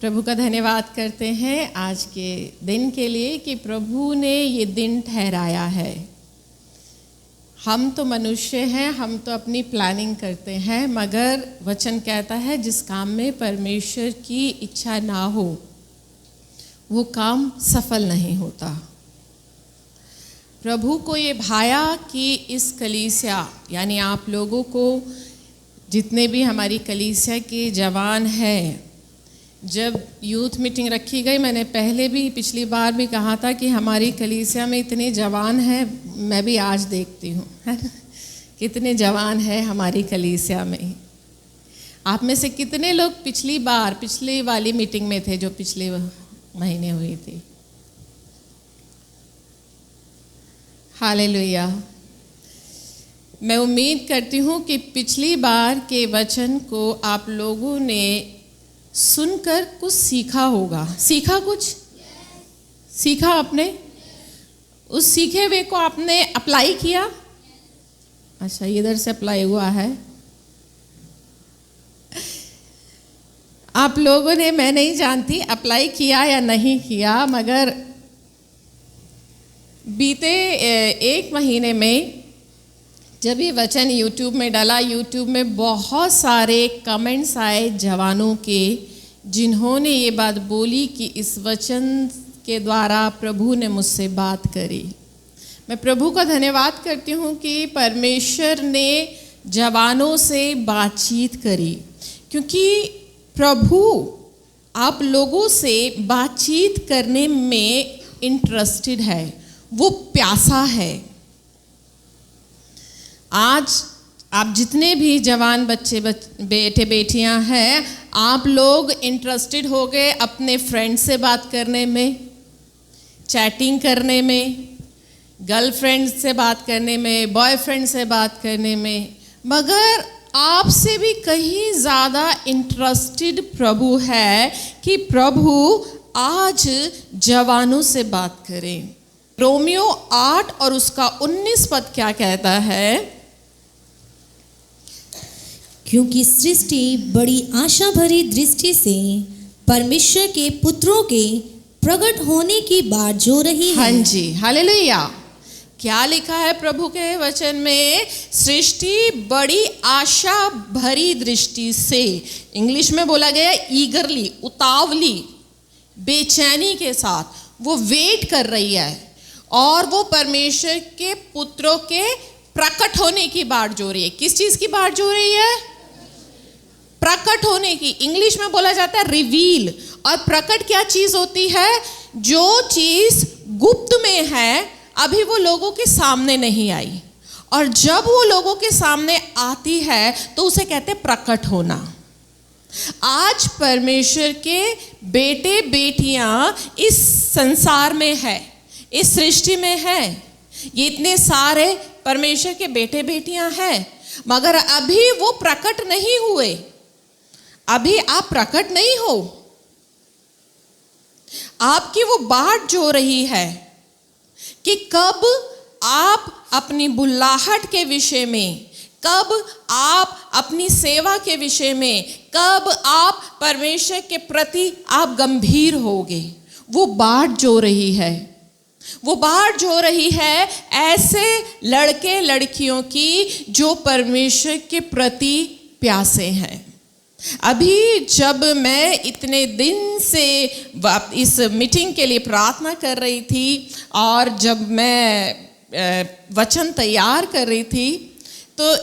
प्रभु का धन्यवाद करते हैं आज के दिन के लिए कि प्रभु ने ये दिन ठहराया है। हम तो मनुष्य हैं, हम तो अपनी प्लानिंग करते हैं, मगर वचन कहता है जिस काम में परमेश्वर की इच्छा ना हो वो काम सफल नहीं होता। प्रभु को ये भाया कि इस कलीसिया यानी आप लोगों को, जितने भी हमारी कलीसिया के जवान हैं, जब यूथ मीटिंग रखी गई, मैंने पहले भी पिछली बार भी कहा था कि हमारी कलीसिया में इतने जवान हैं। मैं भी आज देखती हूँ कितने जवान हैं हमारी कलीसिया में। आप में से कितने लोग पिछली वाली मीटिंग में थे जो पिछले महीने हुई थी? हालेलुया। मैं उम्मीद करती हूँ कि पिछली बार के वचन को आप लोगों ने सुनकर कुछ सीखा होगा। सीखा आपने? उस सीखे हुए को आपने अप्लाई किया? अच्छा, इधर से अप्लाई हुआ है। आप लोगों ने, मैं नहीं जानती अप्लाई किया या नहीं किया, मगर बीते एक महीने में जब ये वचन यूट्यूब में डाला, यूट्यूब में बहुत सारे कमेंट्स आए जवानों के, जिन्होंने ये बात बोली कि इस वचन के द्वारा प्रभु ने मुझसे बात करी। मैं प्रभु का धन्यवाद करती हूँ कि परमेश्वर ने जवानों से बातचीत करी, क्योंकि प्रभु आप लोगों से बातचीत करने में इंटरेस्टेड है, वो प्यासा है। आज आप जितने भी जवान बच्चे बेटे बेटियां हैं, आप लोग इंटरेस्टेड हो गए अपने फ्रेंड से बात करने में, चैटिंग करने में, गर्लफ्रेंड से बात करने में, बॉयफ्रेंड से बात करने में, मगर आपसे भी कहीं ज़्यादा इंटरेस्टेड प्रभु है कि प्रभु आज जवानों से बात करें। रोमियो 8 और उसका 19 पद क्या कहता है? क्योंकि सृष्टि बड़ी आशा भरी दृष्टि से परमेश्वर के पुत्रों के प्रकट होने की बाट जो रही है। हाँ जी, हालेलुया। क्या लिखा है प्रभु के वचन में? सृष्टि बड़ी आशा भरी दृष्टि से, इंग्लिश में बोला गया ईगरली, उतावली, बेचैनी के साथ वो वेट कर रही है और वो परमेश्वर के पुत्रों के प्रकट होने की बाट जो रही है। किस चीज की बाट जो रही है? प्रकट होने की। इंग्लिश में बोला जाता है रिवील। और प्रकट क्या चीज होती है? जो चीज गुप्त में है, अभी वो लोगों के सामने नहीं आई, और जब वो लोगों के सामने आती है तो उसे कहते हैं प्रकट होना। आज परमेश्वर के बेटे बेटियां इस संसार में है, इस सृष्टि में है। ये इतने सारे परमेश्वर के बेटे बेटियां हैं, मगर अभी वो प्रकट नहीं हुए। अभी आप प्रकट नहीं हो। आपकी वो बाट जो रही है कि कब आप अपनी बुलाहट के विषय में, कब आप अपनी सेवा के विषय में, कब आप परमेश्वर के प्रति आप गंभीर होगे। वो बाट जो रही है, वो बाट जो रही है ऐसे लड़के लड़कियों की जो परमेश्वर के प्रति प्यासे हैं। अभी जब मैं इतने दिन से इस मीटिंग के लिए प्रार्थना कर रही थी और जब मैं वचन तैयार कर रही थी, तो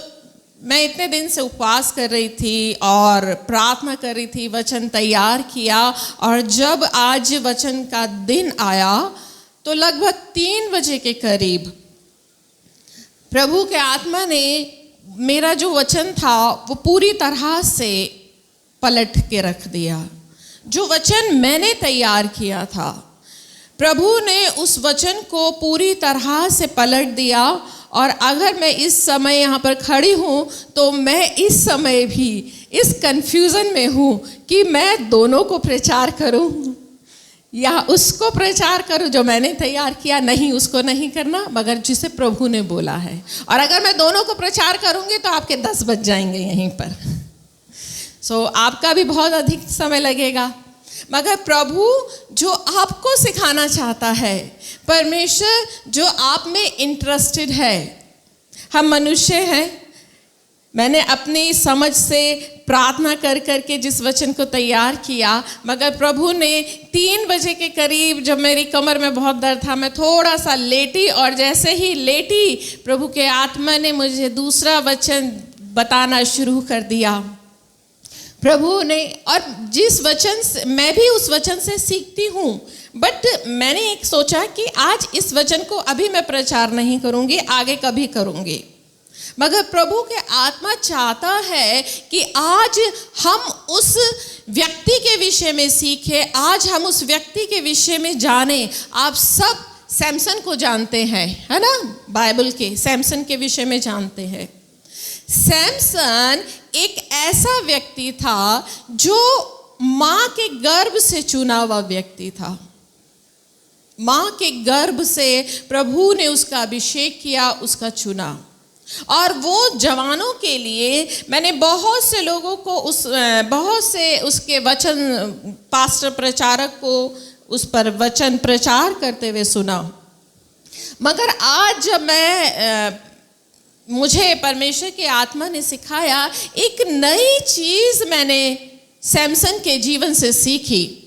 मैं इतने दिन से उपवास कर रही थी और प्रार्थना कर रही थी, वचन तैयार किया, और जब आज वचन का दिन आया तो लगभग 3 बजे के करीब प्रभु के आत्मा ने मेरा जो वचन था वो पूरी तरह से पलट के रख दिया। जो वचन मैंने तैयार किया था, प्रभु ने उस वचन को पूरी तरह से पलट दिया। और अगर मैं इस समय यहाँ पर खड़ी हूँ तो मैं इस समय भी इस कंफ्यूजन में हूँ कि मैं दोनों को प्रचार करूँ या उसको प्रचार करूं जो मैंने तैयार किया। नहीं, उसको नहीं करना, मगर जिसे प्रभु ने बोला है। और अगर मैं दोनों को प्रचार करूंगी तो आपके 10 बज जाएंगे यहीं पर। आपका भी बहुत अधिक समय लगेगा। मगर प्रभु जो आपको सिखाना चाहता है, परमेश्वर जो आप में इंटरेस्टेड है। हम मनुष्य हैं, मैंने अपनी समझ से प्रार्थना कर करके जिस वचन को तैयार किया, मगर प्रभु ने 3 बजे के करीब, जब मेरी कमर में बहुत दर्द था, मैं थोड़ा सा लेटी, और जैसे ही लेटी प्रभु के आत्मा ने मुझे दूसरा वचन बताना शुरू कर दिया। प्रभु ने, और जिस वचन से मैं भी उस वचन से सीखती हूँ, बट मैंने एक सोचा कि आज इस वचन को अभी मैं प्रचार नहीं करूँगी, आगे कभी करूँगी। मगर प्रभु के आत्मा चाहता है कि आज हम उस व्यक्ति के विषय में सीखें, आज हम उस व्यक्ति के विषय में जानें। आप सब सैमसन को जानते हैं, है ना, बाइबल के सैमसन के विषय में जानते हैं। सैमसन एक ऐसा व्यक्ति था जो माँ के गर्भ से चुना हुआ व्यक्ति था। माँ के गर्भ से प्रभु ने उसका अभिषेक किया, उसका चुना, और वो जवानों के लिए, मैंने बहुत से लोगों को बहुत से उसके वचन, पास्टर प्रचारक को उस पर वचन प्रचार करते हुए सुना। मगर आज जब मुझे परमेश्वर के आत्मा ने सिखाया, एक नई चीज़ मैंने सैमसन के जीवन से सीखी।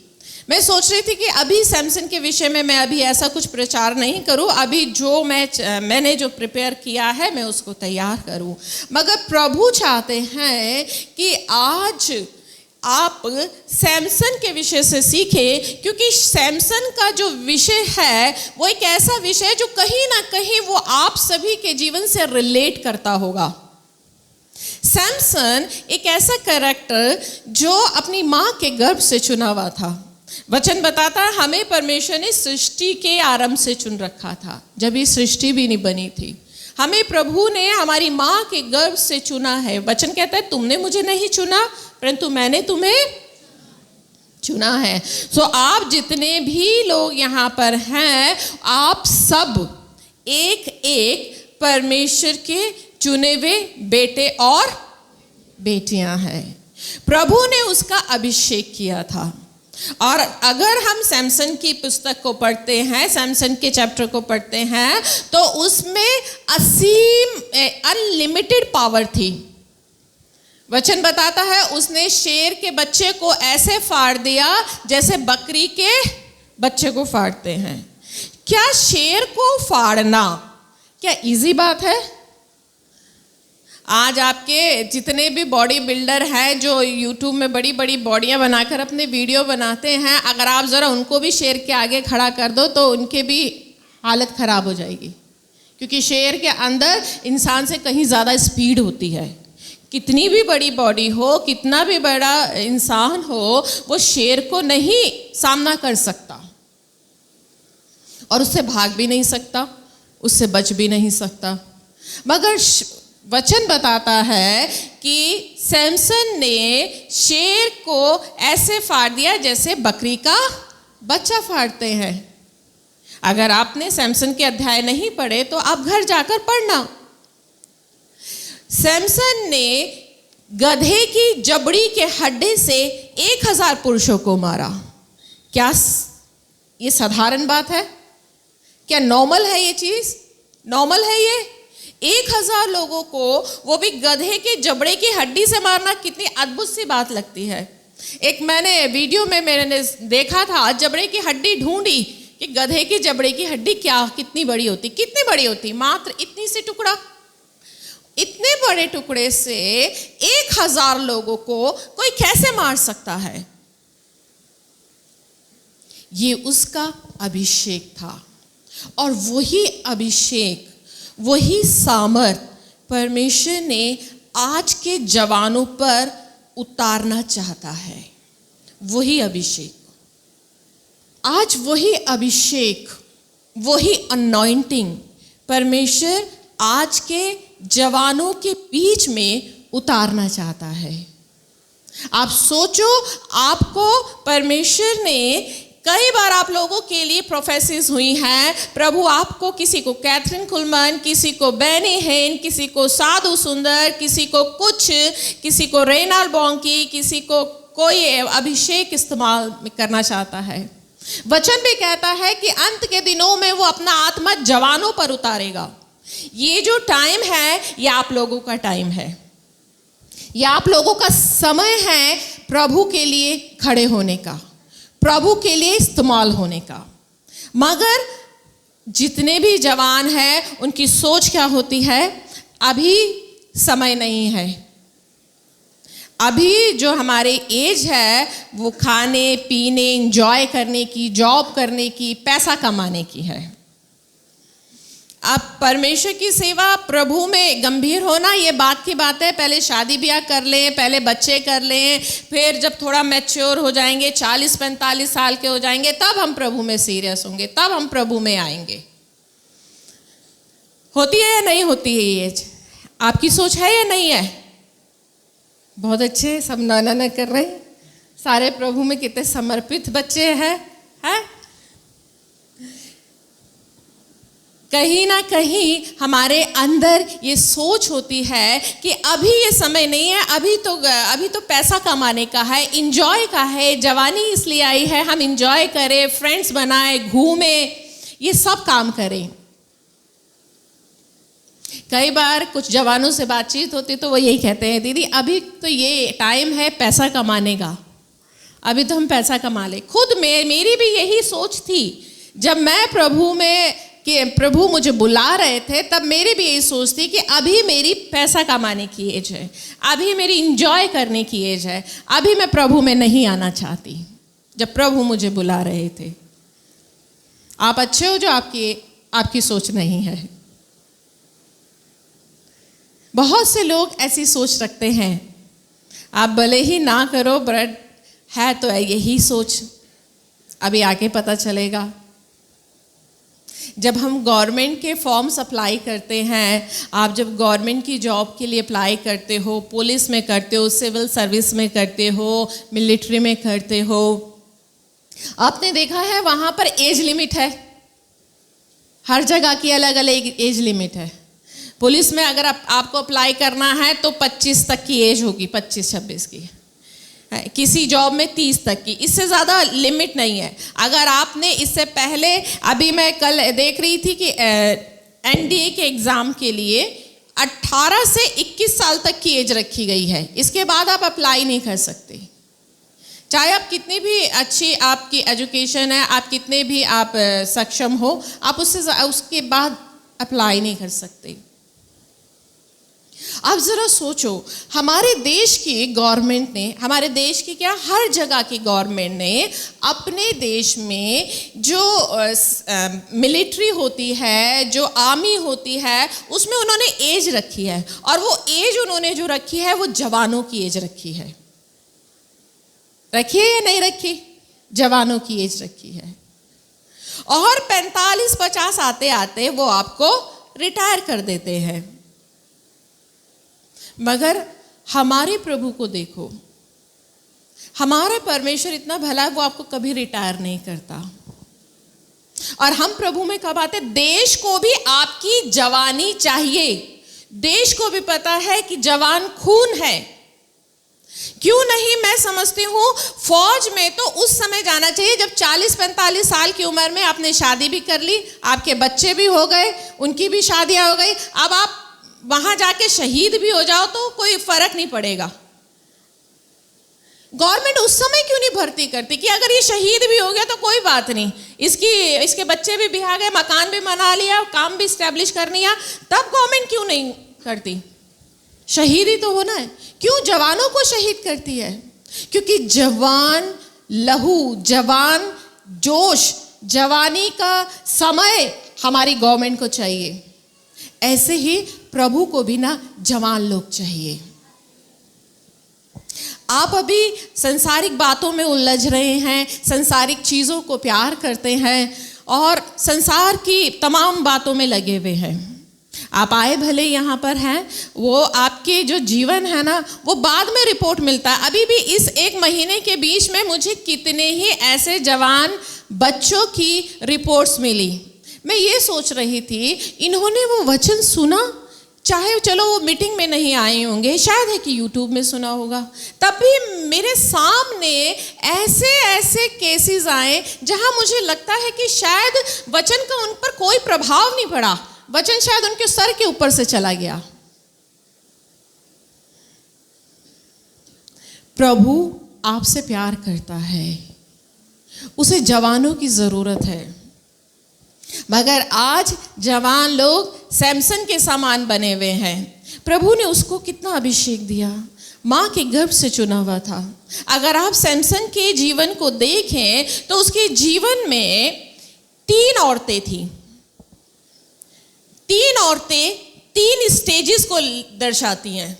मैं सोच रही थी कि अभी सैमसन के विषय में मैं अभी ऐसा कुछ प्रचार नहीं करूं, अभी जो मैंने जो प्रिपेयर किया है मैं उसको तैयार करूं। मगर प्रभु चाहते हैं कि आज आप सैमसन के विषय से सीखें, क्योंकि सैमसन का जो विषय है वो एक ऐसा विषय जो कहीं ना कहीं वो आप सभी के जीवन से रिलेट करता होगा। सैमसन एक ऐसा कैरेक्टर जो अपनी माँ के गर्भ से चुना हुआ था। वचन बताता है हमें परमेश्वर ने सृष्टि के आरंभ से चुन रखा था, जब ये सृष्टि भी नहीं बनी थी। हमें प्रभु ने हमारी माँ के गर्भ से चुना है। वचन कहता है तुमने मुझे नहीं चुना, परंतु मैंने तुम्हें चुना है। सो आप जितने भी लोग यहाँ पर हैं, आप सब एक एक परमेश्वर के चुने हुए बेटे और बेटियां हैं। प्रभु ने उसका अभिषेक किया था। और अगर हम सैमसन की पुस्तक को पढ़ते हैं, सैमसन के चैप्टर को पढ़ते हैं, तो उसमें असीम अनलिमिटेड पावर थी। वचन बताता है उसने शेर के बच्चे को ऐसे फाड़ दिया जैसे बकरी के बच्चे को फाड़ते हैं। क्या शेर को फाड़ना क्या इजी बात है? आज आपके जितने भी बॉडी बिल्डर हैं जो यूट्यूब में बड़ी बड़ी बॉडियां बनाकर अपने वीडियो बनाते हैं, अगर आप ज़रा उनको भी शेर के आगे खड़ा कर दो तो उनके भी हालत ख़राब हो जाएगी, क्योंकि शेर के अंदर इंसान से कहीं ज़्यादा स्पीड होती है। कितनी भी बड़ी बॉडी हो, कितना भी बड़ा इंसान हो, वो शेर को नहीं सामना कर सकता और उससे भाग भी नहीं सकता, उससे बच भी नहीं सकता। मगर वचन बताता है कि सैमसन ने शेर को ऐसे फाड़ दिया जैसे बकरी का बच्चा फाड़ते हैं। अगर आपने सैमसन के अध्याय नहीं पढ़े तो आप घर जाकर पढ़ना। सैमसन ने गधे की जबड़ी के हड्डी से 1000 पुरुषों को मारा। क्या ये साधारण बात है? क्या नॉर्मल है ये चीज? नॉर्मल है ये? 1000 लोगों को, वो भी गधे के जबड़े की हड्डी से मारना कितनी अद्भुत सी बात लगती है। एक मैंने वीडियो में मैंने देखा था, जबड़े की हड्डी ढूंढी कि गधे के जबड़े की हड्डी कितनी बड़ी होती, कितनी बड़ी होती, मात्र इतनी सी टुकड़ा। इतने बड़े टुकड़े से 1000 लोगों को कोई कैसे मार सकता है? ये उसका अभिषेक था, और वही अभिषेक, वही सामर्थ परमेश्वर ने आज के जवानों पर उतारना चाहता है। वही अभिषेक, आज वही अभिषेक, वही अनॉइंटिंग परमेश्वर आज के जवानों के बीच में उतारना चाहता है। आप सोचो, आपको परमेश्वर ने कई बार आप लोगों के लिए प्रोफेसीज हुई हैं। प्रभु आपको, किसी को कैथरीन कुलमन, किसी को बेनी हेन, किसी को साधु सुंदर, किसी को कुछ, किसी को रेनाल्ड बॉन्की, किसी को कोई अभिषेक इस्तेमाल करना चाहता है। वचन भी कहता है कि अंत के दिनों में वो अपना आत्मा जवानों पर उतारेगा। ये जो टाइम है ये आप लोगों का टाइम है, ये आप लोगों का समय है प्रभु के लिए खड़े होने का, प्रभु के लिए इस्तेमाल होने का। मगर जितने भी जवान हैं उनकी सोच क्या होती है, अभी समय नहीं है, अभी जो हमारे एज है वो खाने पीने एंजॉय करने की, जॉब करने की, पैसा कमाने की है। अब परमेश्वर की सेवा प्रभु में गंभीर होना ये बात की बात है। पहले शादी ब्याह कर लें, पहले बच्चे कर लें, फिर जब थोड़ा मैच्योर हो जाएंगे, 40-45 साल के हो जाएंगे, तब हम प्रभु में सीरियस होंगे, तब हम प्रभु में आएंगे। होती है या नहीं होती है ये एज? आपकी सोच है या नहीं है? बहुत अच्छे, सब ना कर रहे हैं। सारे प्रभु में कितने समर्पित बच्चे हैं, हैं? कहीं ना कहीं हमारे अंदर ये सोच होती है कि अभी ये समय नहीं है, अभी तो पैसा कमाने का है, इंजॉय का है, जवानी इसलिए आई है, हम इंजॉय करें, फ्रेंड्स बनाएं, घूमें, ये सब काम करें। कई बार कुछ जवानों से बातचीत होती तो वो यही कहते हैं, दीदी अभी तो ये टाइम है पैसा कमाने का, अभी तो हम पैसा कमा ले। खुद मेरी भी यही सोच थी जब मैं प्रभु में, कि प्रभु मुझे बुला रहे थे, तब मेरी भी यही सोच थी कि अभी मेरी पैसा कमाने की एज है, अभी मेरी इंजॉय करने की एज है, अभी मैं प्रभु में नहीं आना चाहती। जब प्रभु मुझे बुला रहे थे, आप अच्छे हो जो आपकी सोच नहीं है। बहुत से लोग ऐसी सोच रखते हैं, आप भले ही ना करो, बट है तो यही सोच, अभी आगे पता चलेगा। जब हम गवर्नमेंट के फॉर्म्स अप्लाई करते हैं, आप जब गवर्नमेंट की जॉब के लिए अप्लाई करते हो, पुलिस में करते हो, सिविल सर्विस में करते हो, मिलिट्री में करते हो, आपने देखा है वहाँ पर एज लिमिट है, हर जगह की अलग अलग एज लिमिट है। पुलिस में अगर आपको अप्लाई करना है तो 25 तक की एज होगी, 25-26 की, किसी जॉब में 30 तक की, इससे ज़्यादा लिमिट नहीं है। अगर आपने इससे पहले, अभी मैं कल देख रही थी कि एनडीए के एग्ज़ाम के लिए 18 से 21 साल तक की एज रखी गई है, इसके बाद आप अप्लाई नहीं कर सकते। चाहे आप कितनी भी अच्छी आपकी एजुकेशन है, आप कितने भी आप सक्षम हो, आप उसके बाद अप्लाई नहीं कर सकते। आप ज़रा सोचो, हमारे देश की गवर्नमेंट ने, हमारे देश की क्या, हर जगह की गवर्नमेंट ने अपने देश में जो मिलिट्री होती है, जो आर्मी होती है, उसमें उन्होंने एज रखी है, और वो एज उन्होंने जो रखी है वो जवानों की एज रखी है। रखी है या नहीं रखी? जवानों की एज रखी है। और 45-50 आते आते वो आपको रिटायर कर देते हैं। मगर हमारे प्रभु को देखो, हमारा परमेश्वर इतना भला है, वो आपको कभी रिटायर नहीं करता। और हम प्रभु में कब आते? देश को भी आपकी जवानी चाहिए, देश को भी पता है कि जवान खून है। क्यों नहीं, मैं समझती हूँ फौज में तो उस समय जाना चाहिए जब 40-45 साल की उम्र में आपने शादी भी कर ली, आपके बच्चे भी हो गए, उनकी भी शादियां हो गई, अब आप वहां जाके शहीद भी हो जाओ तो कोई फर्क नहीं पड़ेगा। गवर्नमेंट उस समय क्यों नहीं भर्ती करती कि अगर ये शहीद भी हो गया तो कोई बात नहीं, इसके बच्चे भी बिहार गए, मकान भी बना लिया, काम भी स्टैब्लिश कर लिया, तब गवर्नमेंट क्यों नहीं करती? शहीद ही तो होना है। क्यों जवानों को शहीद करती है? क्योंकि जवान लहू, जवान जोश, जवानी का समय हमारी गवर्नमेंट को चाहिए। ऐसे ही प्रभु को भी ना जवान लोग चाहिए। आप अभी संसारिक बातों में उलझ रहे हैं, संसारिक चीज़ों को प्यार करते हैं और संसार की तमाम बातों में लगे हुए हैं। आप आए भले यहाँ पर हैं, वो आपके जो जीवन है ना, वो बाद में रिपोर्ट मिलता है। अभी भी इस 1 महीने के बीच में मुझे कितने ही ऐसे जवान बच्चों की रिपोर्ट्स मिली। मैं ये सोच रही थी, इन्होंने वो वचन सुना, चाहे चलो वो मीटिंग में नहीं आए होंगे, शायद है कि यूट्यूब में सुना होगा, तब भी मेरे सामने ऐसे ऐसे केसेस आए जहां मुझे लगता है कि शायद वचन का उन पर कोई प्रभाव नहीं पड़ा, वचन शायद उनके सर के ऊपर से चला गया। प्रभु आपसे प्यार करता है, उसे जवानों की जरूरत है, मगर आज जवान लोग सैमसन के समान बने हुए हैं। प्रभु ने उसको कितना अभिषेक दिया, माँ के गर्भ से चुना हुआ था। अगर आप सैमसन के जीवन को देखें तो उसके जीवन में 3 औरतें थी। 3 औरतें 3 स्टेजेस को दर्शाती हैं।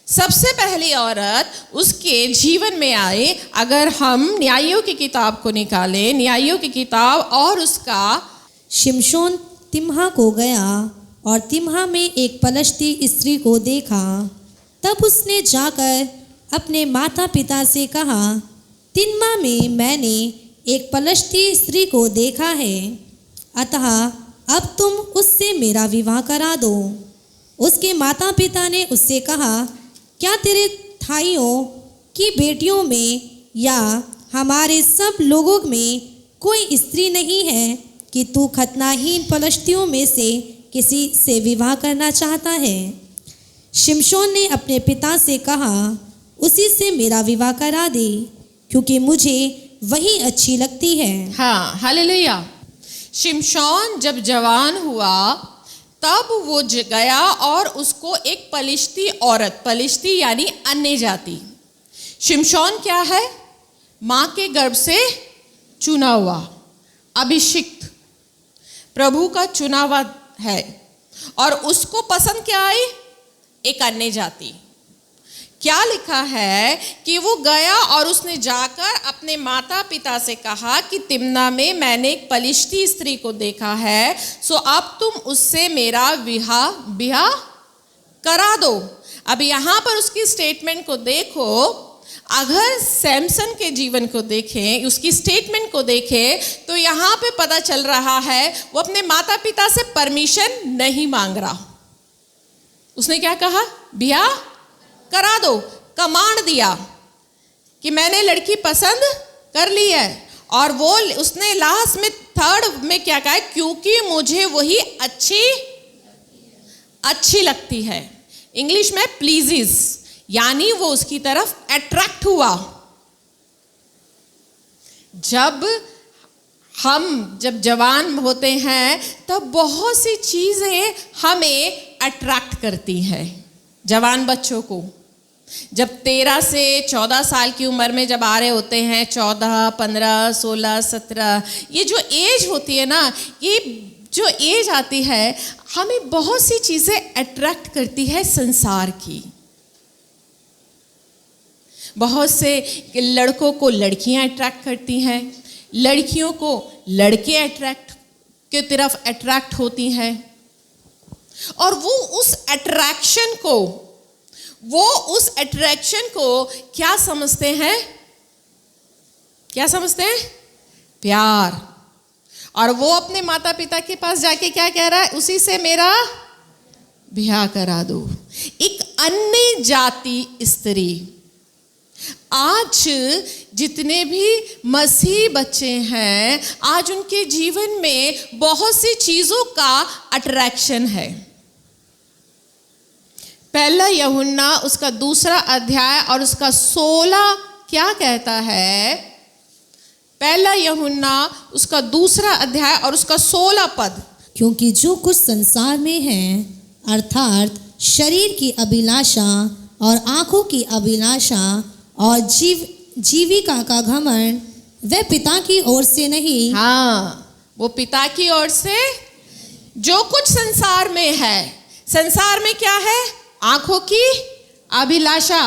सबसे पहली औरत उसके जीवन में आई, अगर हम न्यायों की किताब को निकालें, न्यायों की किताब और उसका शिमशोन तिम्हा को गया और तिम्हा में एक पलश्ती स्त्री को देखा। तब उसने जाकर अपने माता पिता से कहा, तिम्हा में मैंने एक पलश्ती स्त्री को देखा है, अतः अब तुम उससे मेरा विवाह करा दो। उसके माता पिता ने उससे कहा, क्या तेरे थाइयों की बेटियों में या हमारे सब लोगों में कोई स्त्री नहीं है कि तू खतनाहीन पलश्तियों में से किसी से विवाह करना चाहता है? शिमशोन ने अपने पिता से कहा, उसी से मेरा विवाह करा दे, क्योंकि मुझे वही अच्छी लगती है। हाँ, हालेलुया। शिमशोन जब जवान हुआ तब वो गया और उसको एक पलिश्ती औरत, पलिश्ती यानी अन्य जाति, शिमशोन क्या है? माँ के गर्भ से चुना हुआ, अभिषिक्त, प्रभु का चुना हुआ है। और उसको पसंद क्या आई? एक अन्य जाति। क्या लिखा है कि वो गया और उसने जाकर अपने माता पिता से कहा कि तिम्ना में मैंने एक पलिश्ती स्त्री को देखा है, सो अब तुम उससे मेरा विवाह करा दो। अब यहाँ पर उसकी स्टेटमेंट को देखो, अगर सैमसन के जीवन को देखें, उसकी स्टेटमेंट को देखें, तो यहाँ पे पता चल रहा है वो अपने माता पिता से परमिशन नहीं मांग रहा। उसने क्या कहा? ब्याह करा दो, कमांड दिया कि मैंने लड़की पसंद कर ली है। और वो उसने लास्ट में 3rd में क्या कहा? क्योंकि मुझे वही अच्छी लगती है। इंग्लिश में प्लीजेस, यानी वो उसकी तरफ अट्रैक्ट हुआ। जब हम जवान होते हैं तब बहुत सी चीजें हमें अट्रैक्ट करती हैं। जवान बच्चों को जब 13 से 14 साल की उम्र में जब आ रहे होते हैं, 14, 15, 16, 17, ये जो एज होती है ना, ये जो एज आती है, हमें बहुत सी चीजें अट्रैक्ट करती है संसार की। बहुत से लड़कों को लड़कियां अट्रैक्ट करती हैं, लड़कियों को लड़के अट्रैक्ट की तरफ अट्रैक्ट होती हैं। और वो उस अट्रैक्शन को क्या समझते हैं? क्या समझते हैं? प्यार। और वो अपने माता पिता के पास जाके क्या कह रहा है? उसी से मेरा ब्याह करा दो। एक अन्य जाति स्त्री। आज जितने भी मसीह बच्चे हैं, आज उनके जीवन में बहुत सी चीजों का अट्रैक्शन है। 1 यूहन्ना उसका 2 अध्याय और उसका 16 क्या कहता है? 1 यूहन्ना उसका 2 अध्याय और उसका 16 पद, क्योंकि जो कुछ संसार में है, अर्थात शरीर की अभिलाषा और आंखों की अभिलाषा और जीविका का घमंड, वह पिता की ओर से नहीं। हाँ, वो पिता की ओर से। जो कुछ संसार में है, संसार में क्या है? आंखों की अभिलाषा।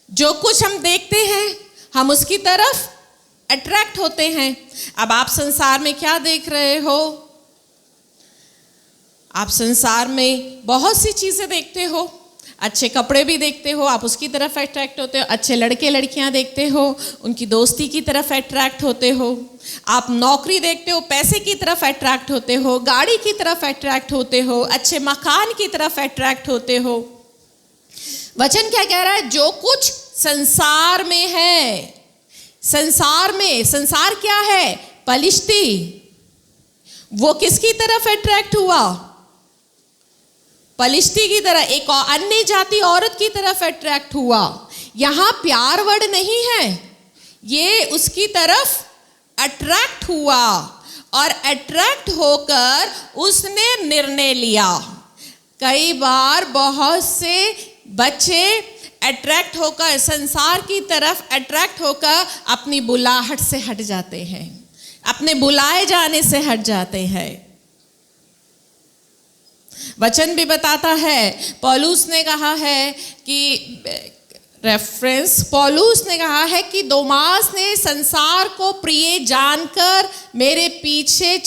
जो कुछ हम देखते हैं, हम उसकी तरफ अट्रैक्ट होते हैं। अब आप संसार में क्या देख रहे हो? आप संसार में बहुत सी चीजें देखते हो। अच्छे कपड़े भी देखते हो, आप उसकी तरफ अट्रैक्ट होते हो। अच्छे लड़के लड़कियां देखते हो, उनकी दोस्ती की तरफ अट्रैक्ट होते हो। आप नौकरी देखते हो, पैसे की तरफ अट्रैक्ट होते हो, गाड़ी की तरफ अट्रैक्ट होते हो, अच्छे मकान की तरफ अट्रैक्ट होते हो। वचन क्या कह रहा है? जो कुछ संसार में है, संसार में, संसार क्या है? पलिश्ती। वो किसकी तरफ अट्रैक्ट हुआ? पलिश्ती की तरह, एक अन्य जाति औरत की तरफ अट्रैक्ट हुआ। यहां प्यार वर्ड नहीं है, ये उसकी तरफ अट्रैक्ट हुआ और अट्रैक्ट होकर उसने निर्णय लिया। कई बार बहुत से बच्चे अट्रैक्ट होकर, संसार की तरफ अट्रैक्ट होकर अपनी बुलाहट से हट जाते हैं, अपने बुलाए जाने से हट जाते हैं। वचन भी बताता है, पौलुस ने कहा है कि पौलुस ने कहा है कि दोमास ने संसार को प्रिय जानकर मेरे पीछे,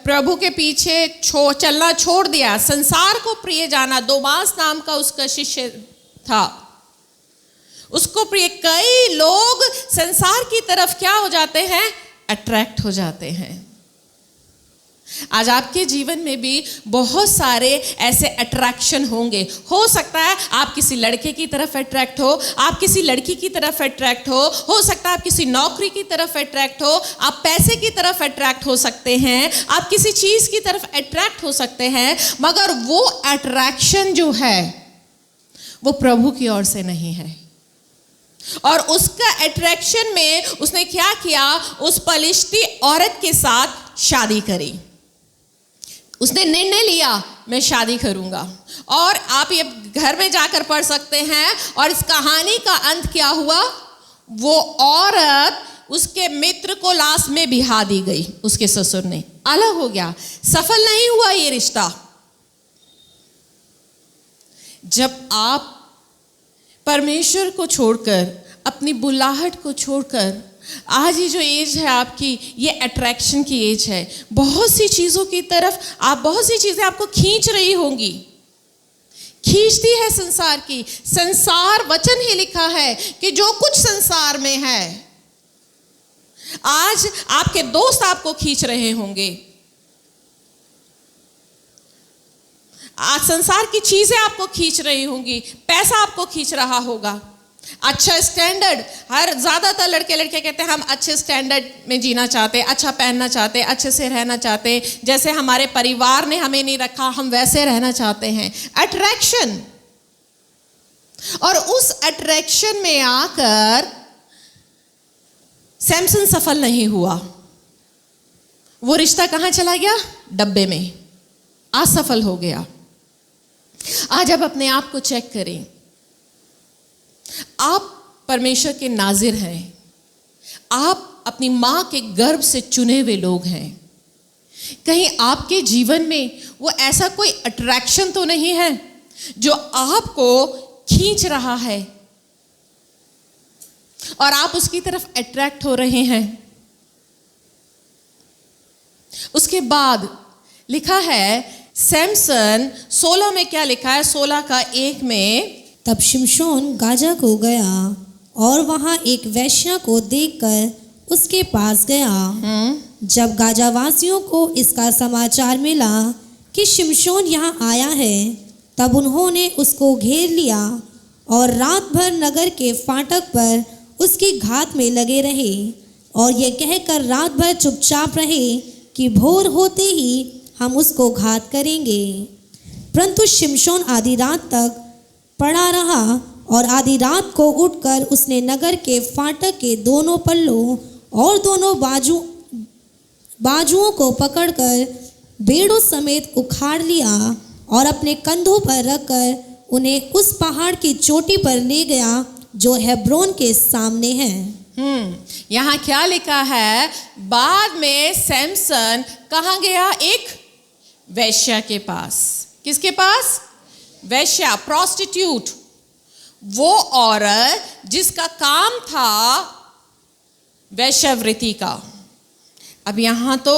प्रभु के पीछे चलना छोड़ दिया। संसार को प्रिय जाना, दोमास नाम का उसका शिष्य था, उसको प्रिय। कई लोग संसार की तरफ क्या हो जाते हैं? अट्रैक्ट हो जाते हैं। आज आपके जीवन में भी बहुत सारे ऐसे अट्रैक्शन होंगे। हो सकता है आप किसी लड़के की तरफ अट्रैक्ट हो, आप किसी लड़की की तरफ अट्रैक्ट हो सकता है आप किसी नौकरी की तरफ अट्रैक्ट हो, आप पैसे की तरफ अट्रैक्ट हो सकते हैं, आप किसी चीज की तरफ अट्रैक्ट हो सकते हैं, मगर वो अट्रैक्शन जो है वो प्रभु की ओर से नहीं है। और उसका अट्रैक्शन में उसने क्या किया? उस पलिश्ती औरत के साथ शादी करी। उसने निर्णय लिया, मैं शादी करूंगा। और आप ये घर में जाकर पढ़ सकते हैं। और इस कहानी का अंत क्या हुआ? वो औरत उसके मित्र को लास्ट में बिहा दी गई, उसके ससुर ने, अलग हो गया। सफल नहीं हुआ ये रिश्ता। जब आप परमेश्वर को छोड़कर, अपनी बुलाहट को छोड़कर, आज ये जो एज है आपकी, ये अट्रैक्शन की एज है। बहुत सी चीजों की तरफ आप, बहुत सी चीजें आपको खींच रही होंगी, खींचती है संसार की। संसार, वचन ही लिखा है कि जो कुछ संसार में है, आज आपके दोस्त आपको खींच रहे होंगे, आज संसार की चीजें आपको खींच रही होंगी, पैसा आपको खींच रहा होगा, अच्छा स्टैंडर्ड। हर ज्यादातर लड़के लड़के कहते हैं हम अच्छे स्टैंडर्ड में जीना चाहते, अच्छा पहनना चाहते, अच्छे से रहना चाहते, जैसे हमारे परिवार ने हमें नहीं रखा हम वैसे रहना चाहते हैं। अट्रैक्शन। और उस अट्रैक्शन में आकर सैमसन सफल नहीं हुआ। वो रिश्ता कहां चला गया? डब्बे में, असफल हो गया। आज आप अपने आप को चेक करें। आप परमेश्वर के नाजिर हैं, आप अपनी मां के गर्भ से चुने हुए लोग हैं। कहीं आपके जीवन में वो ऐसा कोई अट्रैक्शन तो नहीं है जो आपको खींच रहा है और आप उसकी तरफ अट्रैक्ट हो रहे हैं? उसके बाद लिखा है सैमसन 16 में क्या लिखा है? 16 का 1 में, तब शिमशोन गाजा को गया और वहां एक वेश्या को देखकर उसके पास गया। जब गाजावासियों को इसका समाचार मिला कि शिमशोन यहाँ आया है, तब उन्होंने उसको घेर लिया और रात भर नगर के फाटक पर उसकी घात में लगे रहे और ये कहकर रात भर चुपचाप रहे कि भोर होते ही हम उसको घात करेंगे। परंतु शिमशोन आधी रात तक पड़ा रहा और आधी रात को उठकर उसने नगर के फाटक के दोनों पल्लों और दोनों बाजुओं को पकड़कर बेड़ों समेत उखाड़ लिया और अपने कंधों पर रखकर उन्हें उस पहाड़ की चोटी पर ले गया जो हेब्रोन के सामने है। यहाँ क्या लिखा है? बाद में सैमसन कहाँ गया? एक वैश्या के पास। किसके पास? वैश्या, प्रोस्टिट्यूट। वो औरत जिसका काम था वैश्यावृत्ति का। अब यहां तो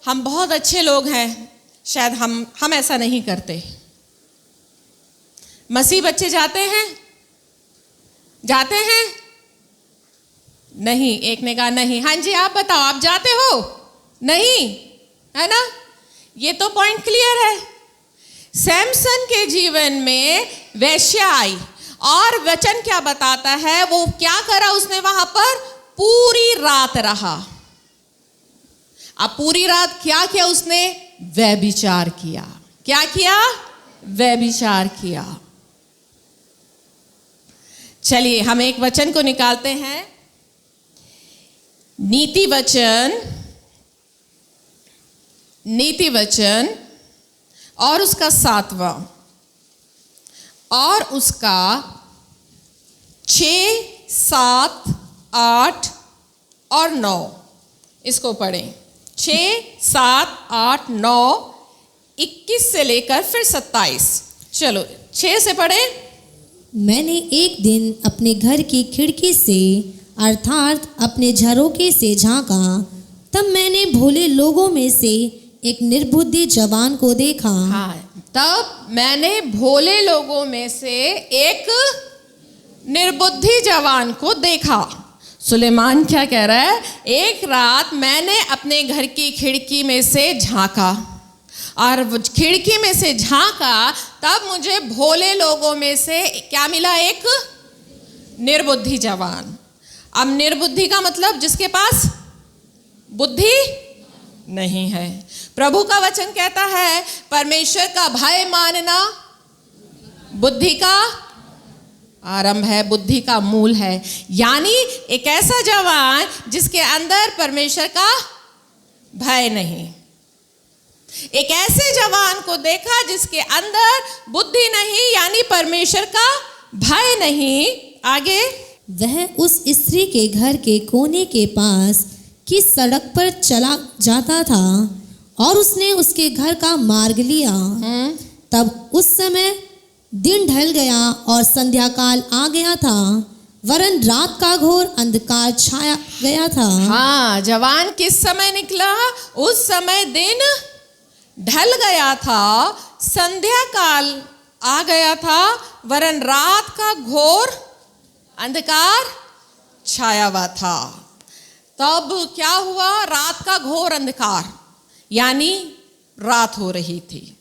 हम बहुत अच्छे लोग हैं, शायद हम ऐसा नहीं करते। मसीह बच्चे जाते हैं? जाते हैं? नहीं। एक ने कहा नहीं। हाँ जी, आप बताओ, आप जाते हो? नहीं, है ना? ये तो पॉइंट क्लियर है। सैमसन के जीवन में वेश्या आई और वचन क्या बताता है, वो क्या करा उसने? वहां पर पूरी रात रहा। अब पूरी रात क्या किया उसने? व्यभिचार किया। क्या किया? व्यभिचार किया। चलिए हम एक वचन को निकालते हैं, नीति वचन और उसका 7वां और उसका 6, 7, 8 और 9, इसको पढ़ें। 6, 7, 8, 9, 21 से लेकर फिर 27। चलो 6 से पढ़ें। मैंने एक दिन अपने घर की खिड़की से अर्थात अपने झरोखे से झांका, तब मैंने भोले लोगों में से एक निर्बुद्धि जवान को देखा। हाँ, तब मैंने भोले लोगों में से एक निर्बुद्धि जवान को देखा। सुलेमान क्या कह रहा है? एक रात मैंने अपने घर की खिड़की में से झांका और खिड़की में से झांका, तब मुझे भोले लोगों में से क्या मिला? एक निर्बुद्धि जवान। अब निर्बुद्धि का मतलब जिसके पास बुद्धि नहीं है। प्रभु का वचन कहता है परमेश्वर का भय मानना बुद्धि का आरंभ है, बुद्धि का मूल है। यानी एक ऐसा जवान जिसके अंदर परमेश्वर का भय नहीं। एक ऐसे जवान को देखा जिसके अंदर बुद्धि नहीं, यानी परमेश्वर का भय नहीं। आगे, वह उस स्त्री के घर के कोने के पास की सड़क पर चला जाता था और उसने उसके घर का मार्ग लिया। तब उस समय दिन ढल गया और संध्या काल आ गया था, वरन रात का घोर अंधकार छाया गया था। हाँ, जवान किस समय निकला? उस समय दिन ढल गया था, संध्या काल आ गया था, वरन रात का घोर अंधकार छाया हुआ था। तब क्या हुआ? रात का घोर अंधकार, यानी रात हो रही थी।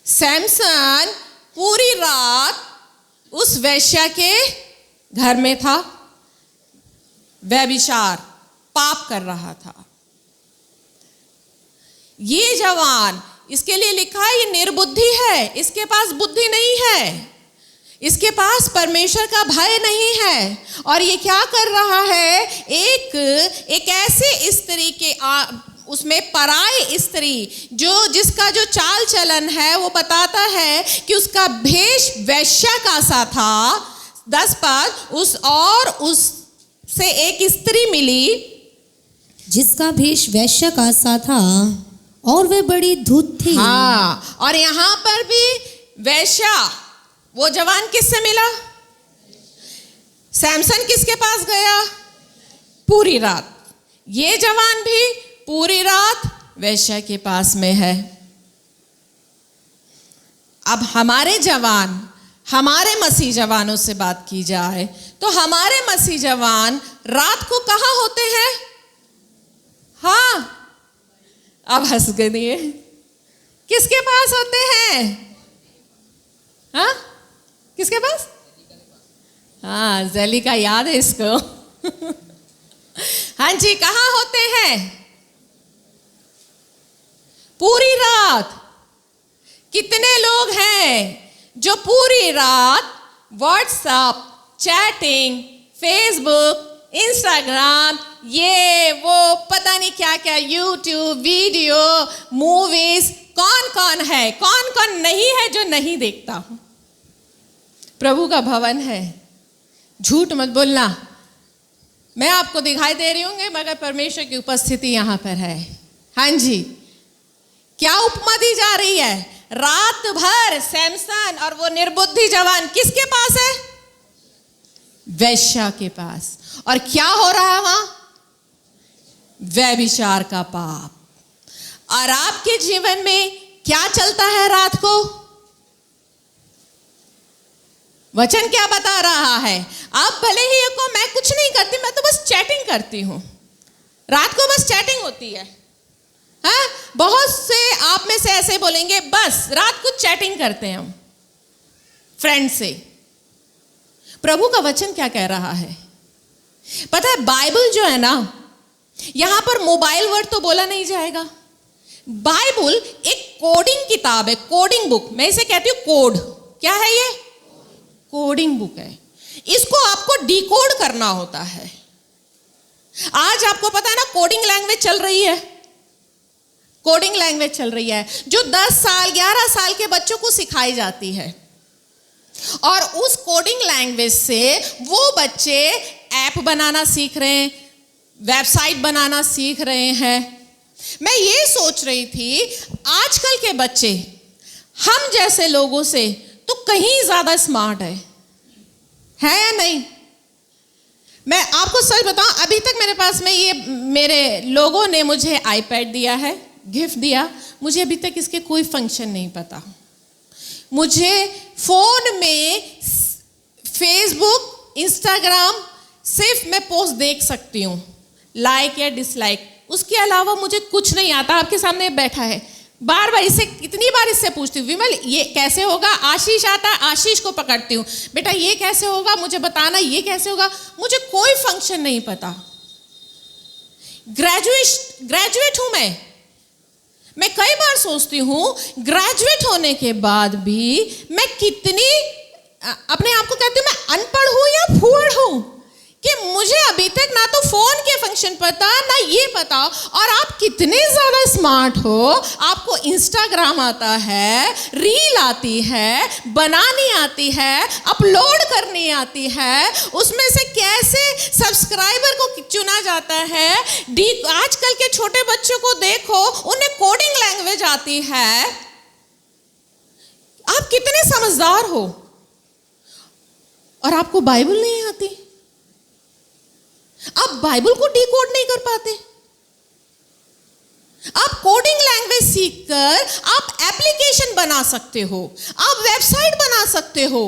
सैमसन पूरी रात उस वेश्या के घर में था, व्यभिचार पाप कर रहा था। ये जवान, इसके लिए लिखा है ये निर्बुद्धि है, इसके पास बुद्धि नहीं है, इसके पास परमेश्वर का भय नहीं है। और ये क्या कर रहा है? एक ऐसे स्त्री के उसमें पराई स्त्री जिसका जो चाल चलन है वो बताता है कि उसका भेष वेश्या का सा था। 10 पद, उससे एक स्त्री मिली जिसका भेष वेश्या का सा था और वह बड़ी धूर्त थी। हाँ, और यहाँ पर भी वेश्या, वो जवान किससे मिला? सैमसन किसके पास गया? पूरी रात। ये जवान भी पूरी रात वेश्या के पास में है। अब हमारे जवान, हमारे मसीह जवानों से बात की जाए तो हमारे मसीह जवान रात को कहाँ होते हैं? हाँ, अब हंस गए। किसके पास होते हैं? हाँ, किसके पास? हाँ, जैली का याद है इसको। हाँ जी, कहाँ होते हैं? पूरी रात। कितने लोग हैं जो पूरी रात व्हाट्सएप, चैटिंग, फेसबुक, इंस्टाग्राम, ये वो पता नहीं क्या क्या, यूट्यूब, वीडियो, मूवीज, कौन कौन है, कौन कौन नहीं है जो नहीं देखता हूं? प्रभु का भवन है, झूठ मत बोलना। मैं आपको दिखाई दे रही हूँ मगर परमेश्वर की उपस्थिति यहां पर है। हाँ जी, क्या उपमा दी जा रही है? रात भर सैमसन और वो निर्बुद्धि जवान किसके पास है? वेश्या के पास। और क्या हो रहा है वहां? व्यभिचार का पाप। और आपके जीवन में क्या चलता है रात को? वचन क्या बता रहा है? आप भले ही ये को मैं कुछ नहीं करती, मैं तो बस चैटिंग करती हूँ, रात को बस चैटिंग होती है। हाँ, बहुत से आप में से ऐसे बोलेंगे बस रात को चैटिंग करते हैं हम फ्रेंड से। प्रभु का वचन क्या कह रहा है पता है? बाइबल जो है ना, यहां पर मोबाइल वर्ड तो बोला नहीं जाएगा। बाइबल एक कोडिंग किताब है, कोडिंग बुक। मैं इसे कहती हूं कोड। क्या है ये? कोडिंग बुक है। इसको आपको डिकोड करना होता है। आज आपको पता है ना, कोडिंग लैंग्वेज चल रही है, कोडिंग लैंग्वेज चल रही है जो 10 साल 11 साल के बच्चों को सिखाई जाती है। और उस कोडिंग लैंग्वेज से वो बच्चे ऐप बनाना सीख रहे हैं, वेबसाइट बनाना सीख रहे हैं। मैं ये सोच रही थी, आजकल के बच्चे हम जैसे लोगों से तो कहीं ज्यादा स्मार्ट है या नहीं? मैं आपको सच बताऊं, अभी तक मेरे पास में ये मेरे लोगों ने मुझे आईपैड दिया है, गिफ्ट दिया, मुझे अभी तक इसके कोई फंक्शन नहीं पता। मुझे फोन में फेसबुक, इंस्टाग्राम सिर्फ मैं पोस्ट देख सकती हूँ, लाइक या डिसलाइक, उसके अलावा मुझे कुछ नहीं आता। आपके सामने बैठा है, बार बार इससे कितनी बार इससे पूछती हूँ, विमल ये कैसे होगा? आशीष आता है, आशीष को पकड़ती हूँ, बेटा ये कैसे होगा, मुझे बताना ये कैसे होगा। मुझे कोई फंक्शन नहीं पता। ग्रेजुएट हूं मैं कई बार सोचती हूँ ग्रेजुएट होने के बाद भी मैं कितनी अपने आप को कहती हूँ मैं अनपढ़ हूँ या फूहड़ हूँ कि मुझे अभी तक ना तो फोन के फंक्शन पता ना ये पता। और आप कितने ज्यादा स्मार्ट हो, आपको इंस्टाग्राम आता है, रील आती है, बनानी आती है, अपलोड करनी आती है, उसमें से कैसे सब्सक्राइबर को चुना जाता है। आजकल के छोटे बच्चों को देखो, उन्हें कोडिंग लैंग्वेज आती है। आप कितने समझदार हो और आपको बाइबल नहीं आती, आप बाइबल को डिकोड नहीं कर पाते। आप कोडिंग लैंग्वेज सीखकर आप एप्लीकेशन बना सकते हो, आप वेबसाइट बना सकते हो।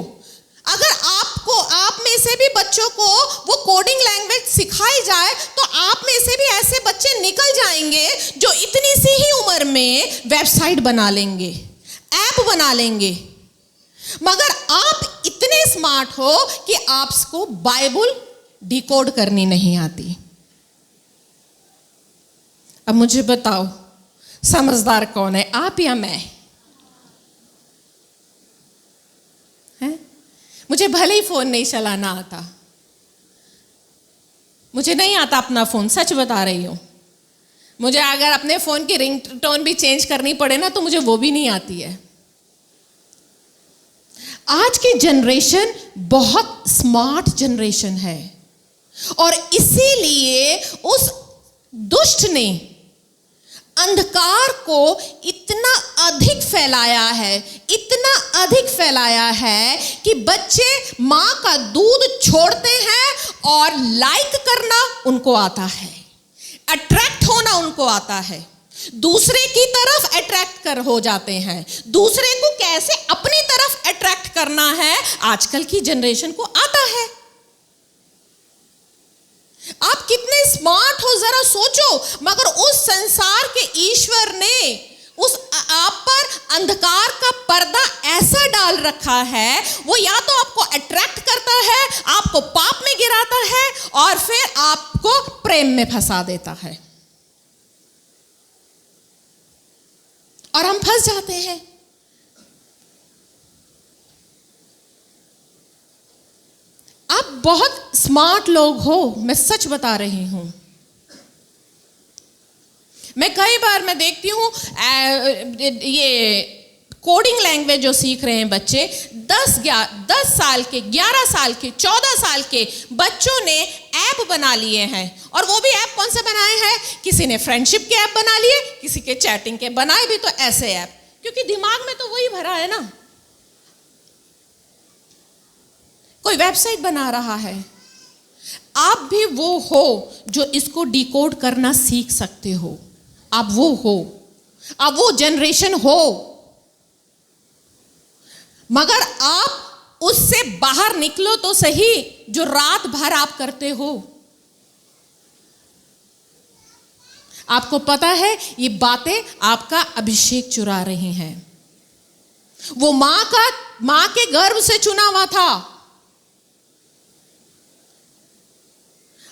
अगर आप में से भी बच्चों को वो कोडिंग लैंग्वेज सिखाई जाए तो आप में से भी ऐसे बच्चे निकल जाएंगे जो इतनी सी ही उम्र में वेबसाइट बना लेंगे, ऐप बना लेंगे। मगर आप इतने स्मार्ट हो कि आपको बाइबल डिकोड करनी नहीं आती। अब मुझे बताओ समझदार कौन है, आप या मैं? है? मुझे भले ही फोन नहीं चलाना आता, मुझे नहीं आता अपना फोन, सच बता रही हूं। मुझे अगर अपने फोन की रिंगटोन भी चेंज करनी पड़े ना तो मुझे वो भी नहीं आती है। आज की जनरेशन बहुत स्मार्ट जनरेशन है और इसीलिए उस दुष्ट ने अंधकार को इतना अधिक फैलाया है कि बच्चे मां का दूध छोड़ते हैं और लाइक करना उनको आता है, अट्रैक्ट होना उनको आता है, दूसरे की तरफ अट्रैक्ट हो जाते हैं। दूसरे को कैसे अपनी तरफ अट्रैक्ट करना है आजकल की जनरेशन को आता है। आप कितने स्मार्ट हो जरा सोचो। मगर उस संसार के ईश्वर ने आप पर अंधकार का पर्दा ऐसा डाल रखा है, वो या तो आपको अट्रैक्ट करता है, आपको पाप में गिराता है और फिर आपको प्रेम में फंसा देता है और हम फंस जाते हैं। आप बहुत स्मार्ट लोग हो, मैं सच बता रही हूं। मैं कई बार मैं देखती हूं ये कोडिंग लैंग्वेज जो सीख रहे हैं बच्चे, 10 साल के, 11 साल के, 14 साल के बच्चों ने ऐप बना लिए हैं। और वो भी ऐप कौन से बनाए हैं? किसी ने फ्रेंडशिप के ऐप बना लिए, किसी के चैटिंग के, बनाए भी तो ऐसे ऐप, क्योंकि दिमाग में तो वही भरा है ना। कोई वेबसाइट बना रहा है, आप भी वो हो जो इसको डिकोड करना सीख सकते हो। आप वो हो, आप वो जनरेशन हो। मगर आप उससे बाहर निकलो तो सही जो रात भर आप करते हो। आपको पता है ये बातें आपका अभिषेक चुरा रही हैं। वो मां के गर्भ से चुना हुआ था,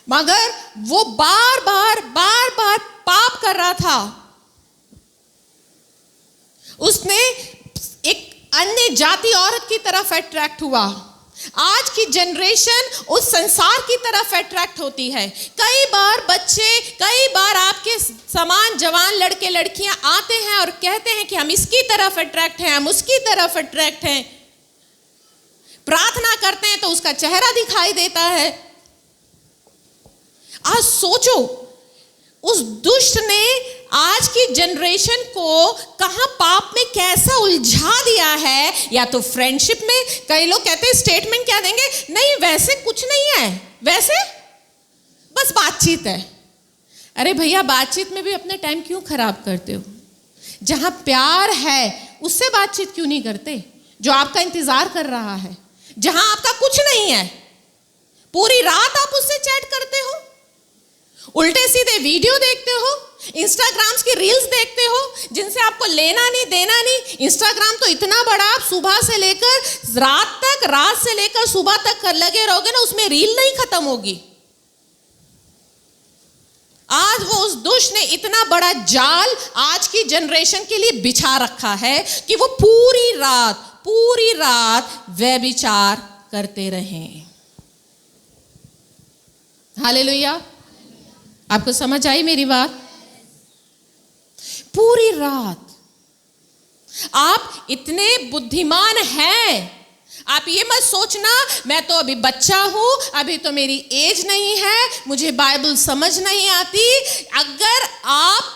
मगर वो बार बार पाप कर रहा था। उसने एक अन्य जाति औरत की तरफ अट्रैक्ट हुआ। आज की जनरेशन उस संसार की तरफ अट्रैक्ट होती है। कई बार आपके समान जवान लड़के लड़कियां आते हैं और कहते हैं कि हम इसकी तरफ अट्रैक्ट हैं, हम उसकी तरफ अट्रैक्ट हैं। प्रार्थना करते हैं तो उसका चेहरा दिखाई देता है। आज सोचो, उस दुष्ट ने आज की जनरेशन को कहां पाप में कैसा उलझा दिया है। या तो फ्रेंडशिप में, कई लोग कहते हैं स्टेटमेंट क्या देंगे, नहीं वैसे कुछ नहीं है, वैसे बस बातचीत है। अरे भैया, बातचीत में भी अपने टाइम क्यों खराब करते हो? जहां प्यार है उससे बातचीत क्यों नहीं करते? जो आपका इंतजार कर रहा है, जहां आपका कुछ नहीं है, पूरी रात आप उससे चैट करते हो, उल्टे सीधे वीडियो देखते हो, इंस्टाग्राम्स की रील्स देखते हो जिनसे आपको लेना नहीं देना नहीं। इंस्टाग्राम तो इतना बड़ा, आप सुबह से लेकर रात तक, रात से लेकर सुबह तक लगे रहोगे ना, उसमें रील नहीं खत्म होगी। आज वो उस दुष्ट ने इतना बड़ा जाल आज की जनरेशन के लिए बिछा रखा है कि वो पूरी रात व्यभिचार करते रहें। हालेलुया, आपको समझ आई मेरी बात? पूरी रात आप इतने बुद्धिमान हैं, आप ये मत सोचना मैं तो अभी बच्चा हूं, अभी तो मेरी एज नहीं है, मुझे बाइबल समझ नहीं आती। अगर आप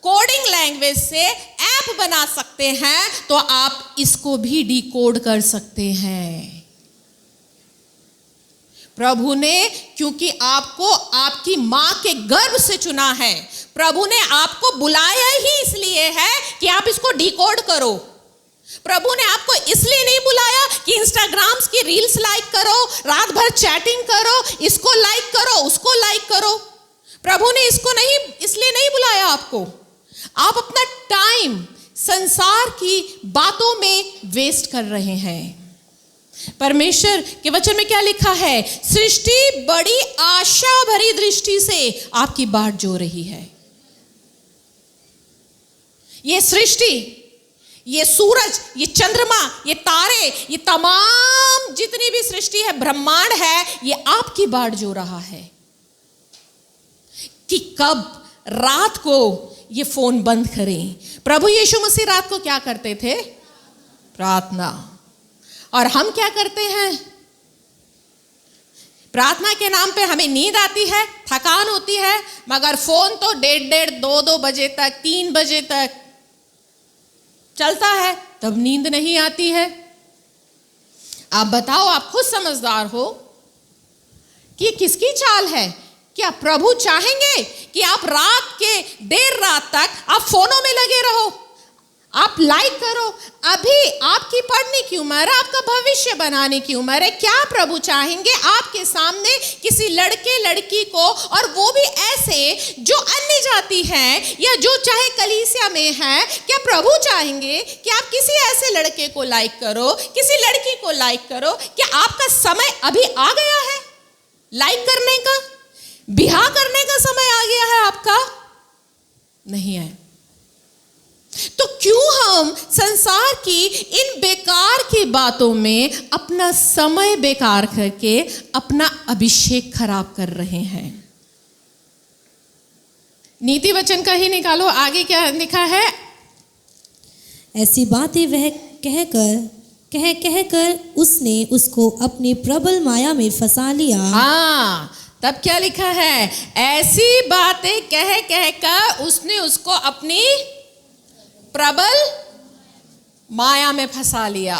कोडिंग लैंग्वेज से ऐप बना सकते हैं तो आप इसको भी डिकोड कर सकते हैं। प्रभु ने, क्योंकि आपको आपकी मां के गर्भ से चुना है, प्रभु ने आपको बुलाया ही इसलिए है कि आप इसको डिकोड करो। प्रभु ने आपको इसलिए नहीं बुलाया कि इंस्टाग्राम्स की रील्स लाइक करो, रात भर चैटिंग करो, इसको लाइक करो, उसको लाइक करो। प्रभु ने इसलिए नहीं बुलाया आपको। आप अपना टाइम संसार की बातों में वेस्ट कर रहे हैं। परमेश्वर के वचन में क्या लिखा है? सृष्टि बड़ी आशा भरी दृष्टि से आपकी बाट जो रही है। ये सृष्टि, ये सूरज, ये चंद्रमा, ये तारे, ये तमाम जितनी भी सृष्टि है, ब्रह्मांड है, ये आपकी बाट जो रहा है कि कब रात को ये फोन बंद करें। प्रभु यीशु मसीह रात को क्या करते थे? प्रार्थना। और हम क्या करते हैं? प्रार्थना के नाम पे हमें नींद आती है, थकान होती है, मगर फोन तो 1:30, 2 बजे तक, 3 बजे तक चलता है, तब नींद नहीं आती है। आप बताओ, आप खुद समझदार हो कि किसकी चाल है? क्या प्रभु चाहेंगे कि आप देर रात तक आप फोनों में लगे रहो, आप लाइक करो? अभी आपकी पढ़ने की उम्र है, आपका भविष्य बनाने की उम्र है। क्या प्रभु चाहेंगे आपके सामने किसी लड़के लड़की को, और वो भी ऐसे जो अन्य जाति हैं या जो चाहे कलीसिया में है, क्या प्रभु चाहेंगे कि आप किसी ऐसे लड़के को लाइक करो, किसी लड़की को लाइक करो? क्या आपका समय अभी आ गया है लाइक करने का? बिहा करने का समय आ गया है आपका? नहीं है। तो क्यों हम संसार की इन बेकार की बातों में अपना समय बेकार करके अपना अभिषेक खराब कर रहे हैं? नीति वचन का ही निकालो, आगे क्या लिखा है? ऐसी बातें वह कहकर उसने उसको अपनी प्रबल माया में फंसा लिया। हाँ, तब क्या लिखा है? ऐसी बातें कह कर उसने उसको अपनी प्रबल माया में फंसा लिया।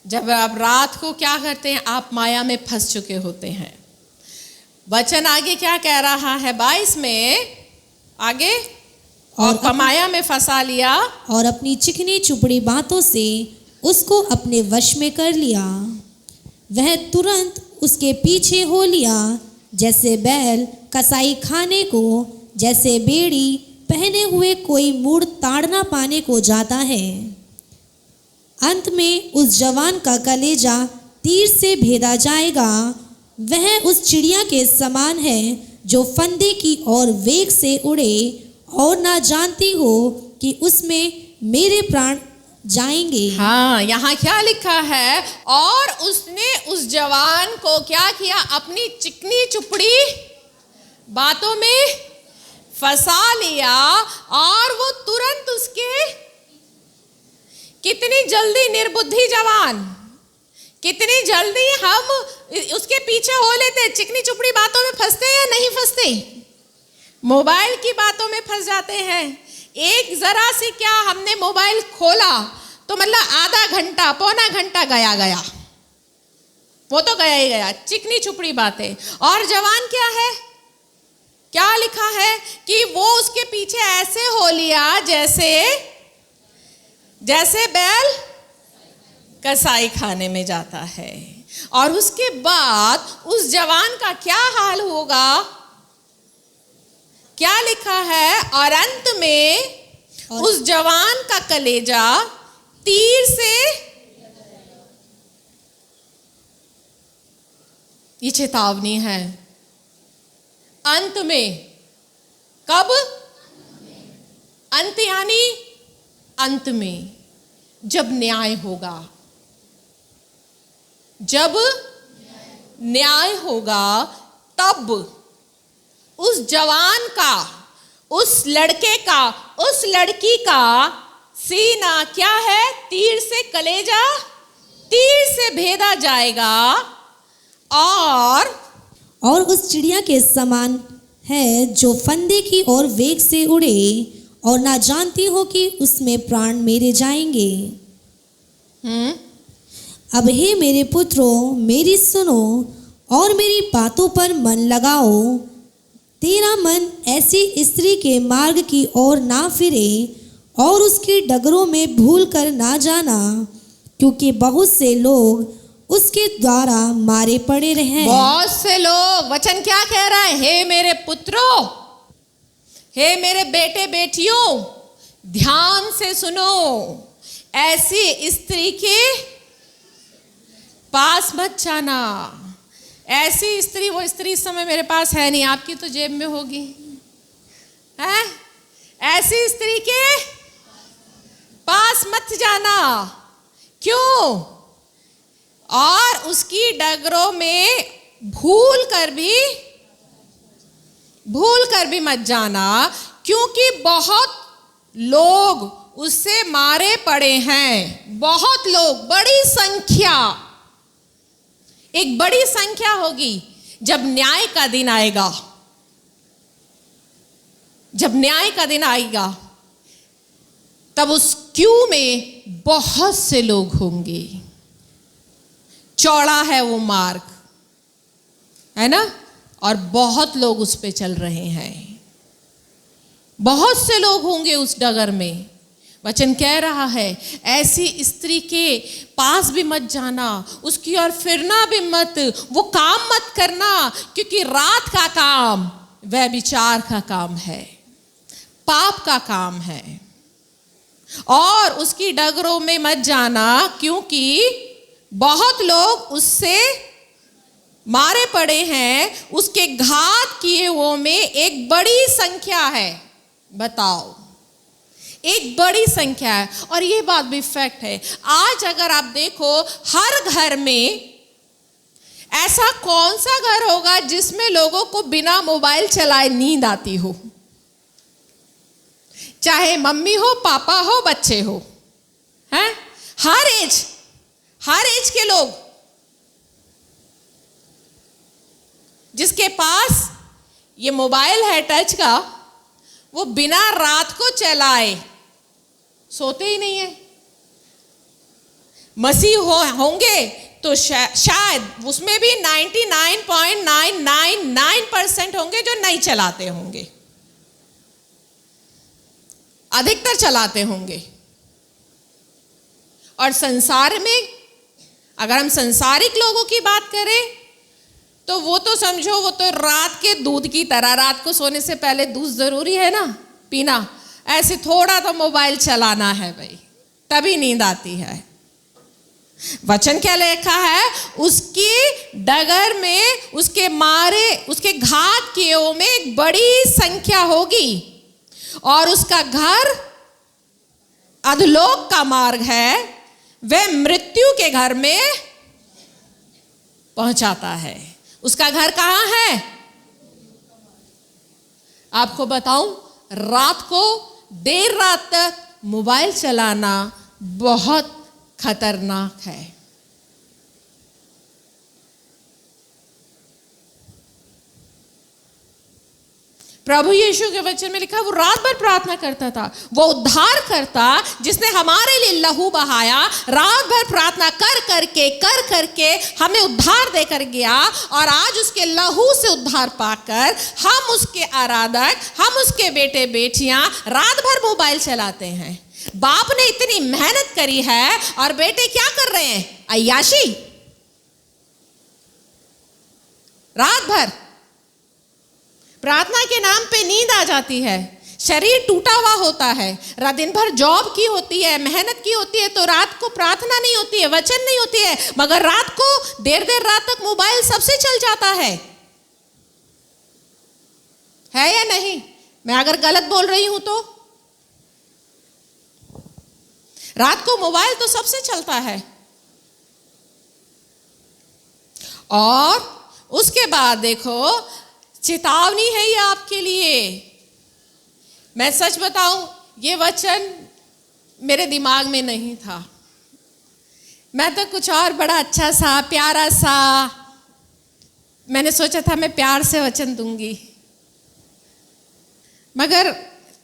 जब आप रात को क्या करते हैं? आप माया में फंस चुके होते हैं। वचन आगे क्या कह रहा है? 22 में आगे, और माया में फंसा लिया और अपनी चिकनी चुपड़ी बातों से उसको अपने वश में कर लिया। वह तुरंत उसके पीछे हो लिया, जैसे बैल कसाई खाने को, जैसे बेड़ी पहने हुए कोई मुड़ ताड़ना पाने को जाता है। अंत में उस जवान का कलेजा तीर से भेदा जाएगा। वह उस चिड़िया के समान है जो फंदे की ओर वेग से उड़े और ना जानती हो कि उसमें मेरे प्राण जाएंगे। हाँ, यहाँ क्या लिखा है? और उसने उस जवान को क्या किया? अपनी चिकनी चुपड़ी बातों में फंसा लिया और वो तुरंत उसके, कितनी जल्दी निर्बुद्धि जवान, कितनी जल्दी हम उसके पीछे हो लेते। चिकनी चुपड़ी बातों में फंसते या नहीं फंसते? मोबाइल की बातों में फंस जाते हैं। एक जरा सी क्या हमने मोबाइल खोला तो मतलब आधा घंटा पौना घंटा गया, वो तो गया ही गया। चिकनी चुपड़ी बातें। और जवान क्या है, क्या लिखा है कि वो उसके पीछे ऐसे हो लिया जैसे बैल कसाई खाने में जाता है। और उसके बाद उस जवान का क्या हाल होगा? क्या लिखा है? और अंत में उस जवान का कलेजा तीर से, ये चेतावनी है। अंत में, कब? अंत यानी अंत में, जब न्याय होगा। जब न्याय होगा तब उस जवान का, उस लड़के का, उस लड़की का सीना क्या है? तीर से, कलेजा तीर से भेदा जाएगा। और उस चिड़िया के समान है जो फंदे की ओर वेग से उड़े और ना जानती हो कि उसमें प्राण मेरे जाएंगे। अब हे मेरे पुत्रों, मेरी सुनो और मेरी बातों पर मन लगाओ। तेरा मन ऐसी स्त्री के मार्ग की ओर ना फिरे और उसकी डगरों में भूल कर ना जाना, क्योंकि बहुत से लोग उसके द्वारा मारे पड़े रहे। बहुत से लोग, वचन क्या कह रहा है? हे मेरे पुत्रों, हे मेरे बेटे बेटियों, ध्यान से सुनो। ऐसी स्त्री के पास मत जाना। ऐसी स्त्री, वो स्त्री इस समय मेरे पास है नहीं, आपकी तो जेब में होगी, है? ऐसी स्त्री के पास मत जाना। क्यों? और उसकी डगरों में भूल कर भी मत जाना, क्योंकि बहुत लोग उससे मारे पड़े हैं। बहुत लोग, बड़ी संख्या, एक बड़ी संख्या होगी जब न्याय का दिन आएगा। जब न्याय का दिन आएगा तब उस क्यू में बहुत से लोग होंगे। चौड़ा है वो मार्ग, है ना? और बहुत लोग उस पे चल रहे हैं। बहुत से लोग होंगे उस डगर में। वचन कह रहा है ऐसी स्त्री के पास भी मत जाना, उसकी ओर फिरना भी मत, वो काम मत करना, क्योंकि रात का काम व्यभिचार का काम है, पाप का काम है। और उसकी डगरों में मत जाना, क्योंकि बहुत लोग उससे मारे पड़े हैं। उसके घात किए हुओं में एक बड़ी संख्या है। बताओ, एक बड़ी संख्या है। और ये बात भी फैक्ट है। आज अगर आप देखो, हर घर में ऐसा कौन सा घर होगा जिसमें लोगों को बिना मोबाइल चलाए नींद आती हो? चाहे मम्मी हो, पापा हो, बच्चे हो, हैं? हर एज के लोग, जिसके पास ये मोबाइल है टच का, वो बिना रात को चलाए सोते ही नहीं है। मसीह होंगे तो शायद उसमें भी 99.999% होंगे जो नहीं चलाते होंगे, अधिकतर चलाते होंगे। और संसार में अगर हम संसारिक लोगों की बात करें तो वो तो समझो वो तो रात के दूध की तरह, रात को सोने से पहले दूध जरूरी है ना पीना, ऐसे थोड़ा तो मोबाइल चलाना है भाई, तभी नींद आती है। वचन क्या लिखा है? उसकी डगर में, उसके मारे, उसके घात कियों में एक बड़ी संख्या होगी और उसका घर अधोलोक का मार्ग है, वह मृत्यु के घर में पहुंचाता है। उसका घर कहां है? आपको बताऊं, रात को देर रात तक मोबाइल चलाना बहुत खतरनाक है। प्रभु यीशु के वचन में लिखा वो रात भर प्रार्थना करता था, वो उद्धार करता जिसने हमारे लिए लहू बहाया, रात भर प्रार्थना कर करके हमें उद्धार देकर गया और आज उसके लहू से उद्धार पाकर हम उसके आराधक, हम उसके बेटे बेटियां रात भर मोबाइल चलाते हैं। बाप ने इतनी मेहनत करी है और बेटे क्या कर रहे हैं? अय्याशी। रात भर प्रार्थना के नाम पे नींद आ जाती है, शरीर टूटा हुआ होता है, दिन भर जॉब की होती है, मेहनत की होती है, तो रात को प्रार्थना नहीं होती है, वचन नहीं होती है, मगर रात को देर रात तक मोबाइल सबसे चल जाता है या नहीं? मैं अगर गलत बोल रही हूं तो रात को मोबाइल तो सबसे चलता है। और उसके बाद देखो, चेतावनी है ये आपके लिए। मैं सच बताऊं, ये वचन मेरे दिमाग में नहीं था। मैं तो कुछ और बड़ा अच्छा सा, प्यारा सा, मैंने सोचा था मैं प्यार से वचन दूंगी, मगर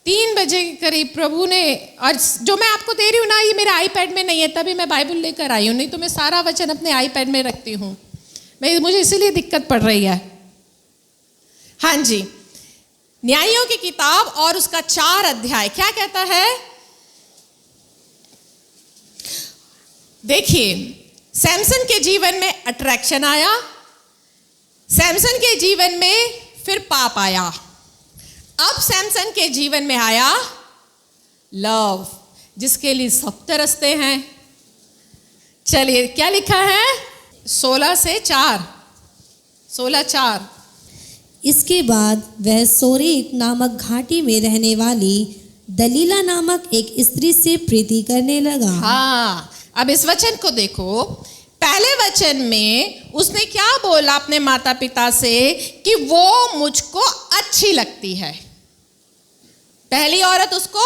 3 बजे के करीब प्रभु ने, और जो मैं आपको दे रही हूँ ना, ये मेरे आईपैड में नहीं है, तभी मैं बाइबल लेकर आई हूँ, नहीं तो मैं सारा वचन अपने आईपैड में रखती हूँ। मुझे इसीलिए दिक्कत पड़ रही है। हाँ जी, न्यायों की किताब और उसका 4 अध्याय क्या कहता है? देखिए, सैमसन के जीवन में अट्रैक्शन आया, सैमसन के जीवन में फिर पाप आया, अब सैमसन के जीवन में आया लव, जिसके लिए सब तरसते हैं। चलिए क्या लिखा है? 16:4। इसके बाद वह सोरेक नामक घाटी में रहने वाली दलीला नामक एक स्त्री से प्रीति करने लगा। हाँ, अब इस वचन को देखो। पहले वचन में उसने क्या बोला अपने माता पिता से कि वो मुझको अच्छी लगती है। पहली औरत उसको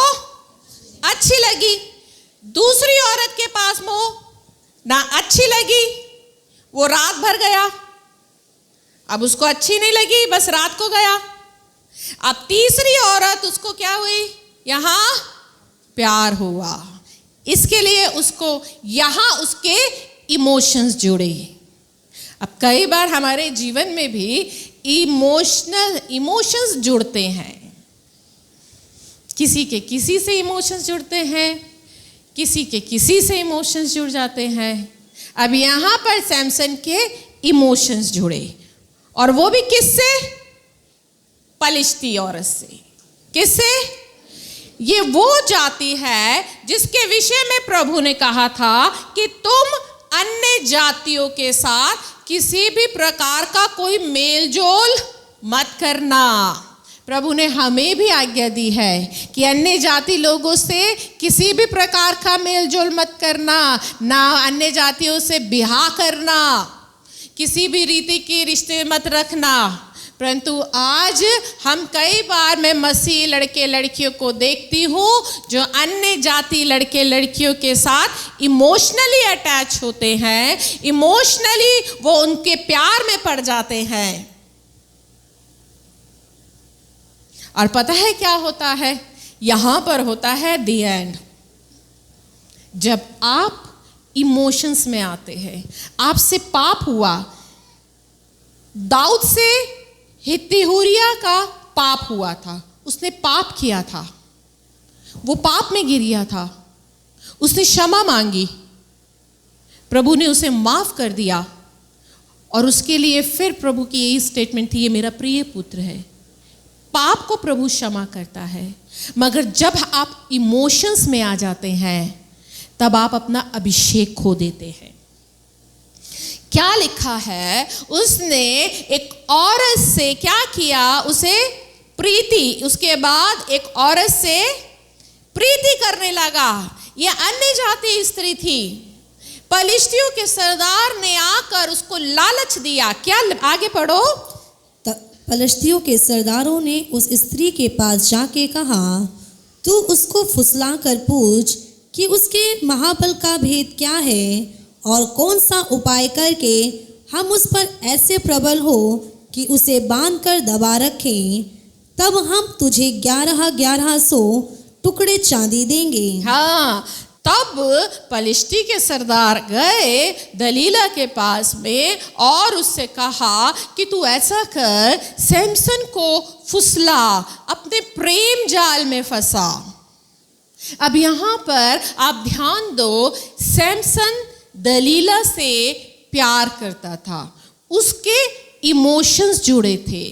अच्छी लगी, दूसरी औरत के पास वो ना अच्छी लगी, वो रात भर गया, अब उसको अच्छी नहीं लगी, बस रात को गया। अब तीसरी औरत उसको क्या हुई? यहां प्यार हुआ, इसके लिए उसको यहां उसके इमोशंस जुड़े। अब कई बार हमारे जीवन में भी इमोशंस जुड़ते हैं, किसी के किसी से इमोशंस जुड़ते हैं, किसी के किसी से इमोशंस जुड़ जाते हैं। अब यहां पर सैमसन के इमोशंस जुड़े, और वो भी किससे? पलिश्ती औरत से। किससे? ये वो जाति है जिसके विषय में प्रभु ने कहा था कि तुम अन्य जातियों के साथ किसी भी प्रकार का कोई मेलजोल मत करना। प्रभु ने हमें भी आज्ञा दी है कि अन्य जाति लोगों से किसी भी प्रकार का मेलजोल मत करना, ना अन्य जातियों से ब्याह करना, किसी भी रीति के रिश्ते मत रखना। परंतु आज हम कई बार, मैं मसीह लड़के लड़कियों को देखती हूँ जो अन्य जाति लड़के लड़कियों के साथ इमोशनली अटैच होते हैं, इमोशनली वो उनके प्यार में पड़ जाते हैं। और पता है क्या होता है? यहां पर होता है द एंड। जब आप इमोशंस में आते हैं, आपसे पाप हुआ, दाऊद से हित्तिहुरिया का पाप हुआ था, उसने पाप किया था, वो पाप में गिर गया था, उसने क्षमा मांगी, प्रभु ने उसे माफ कर दिया और उसके लिए फिर प्रभु की यही स्टेटमेंट थी, ये मेरा प्रिय पुत्र है। पाप को प्रभु क्षमा करता है, मगर जब आप इमोशंस में आ जाते हैं तब आप अपना अभिषेक खो देते हैं। क्या लिखा है, उसने एक औरत से क्या किया, उसे प्रीति, उसके बाद एक औरत से प्रीति करने लगा। यह अन्य जाति स्त्री थी। पलिश्तियों के सरदार ने आकर उसको लालच दिया। क्या, आगे पढ़ो। पलिश्तियों के सरदारों ने उस स्त्री के पास जाके कहा, तू उसको फुसला कर पूछ कि उसके महाबल का भेद क्या है और कौन सा उपाय करके हम उस पर ऐसे प्रबल हो कि उसे बांध कर दबा रखें, तब हम तुझे 1100 टुकड़े चांदी देंगे। हाँ, तब पलिश्ती के सरदार गए दलीला के पास में और उससे कहा कि तू ऐसा कर, सैमसन को फुसला, अपने प्रेम जाल में फंसा। अब यहाँ पर आप ध्यान दो, सैमसन दलीला से प्यार करता था, उसके इमोशंस जुड़े थे।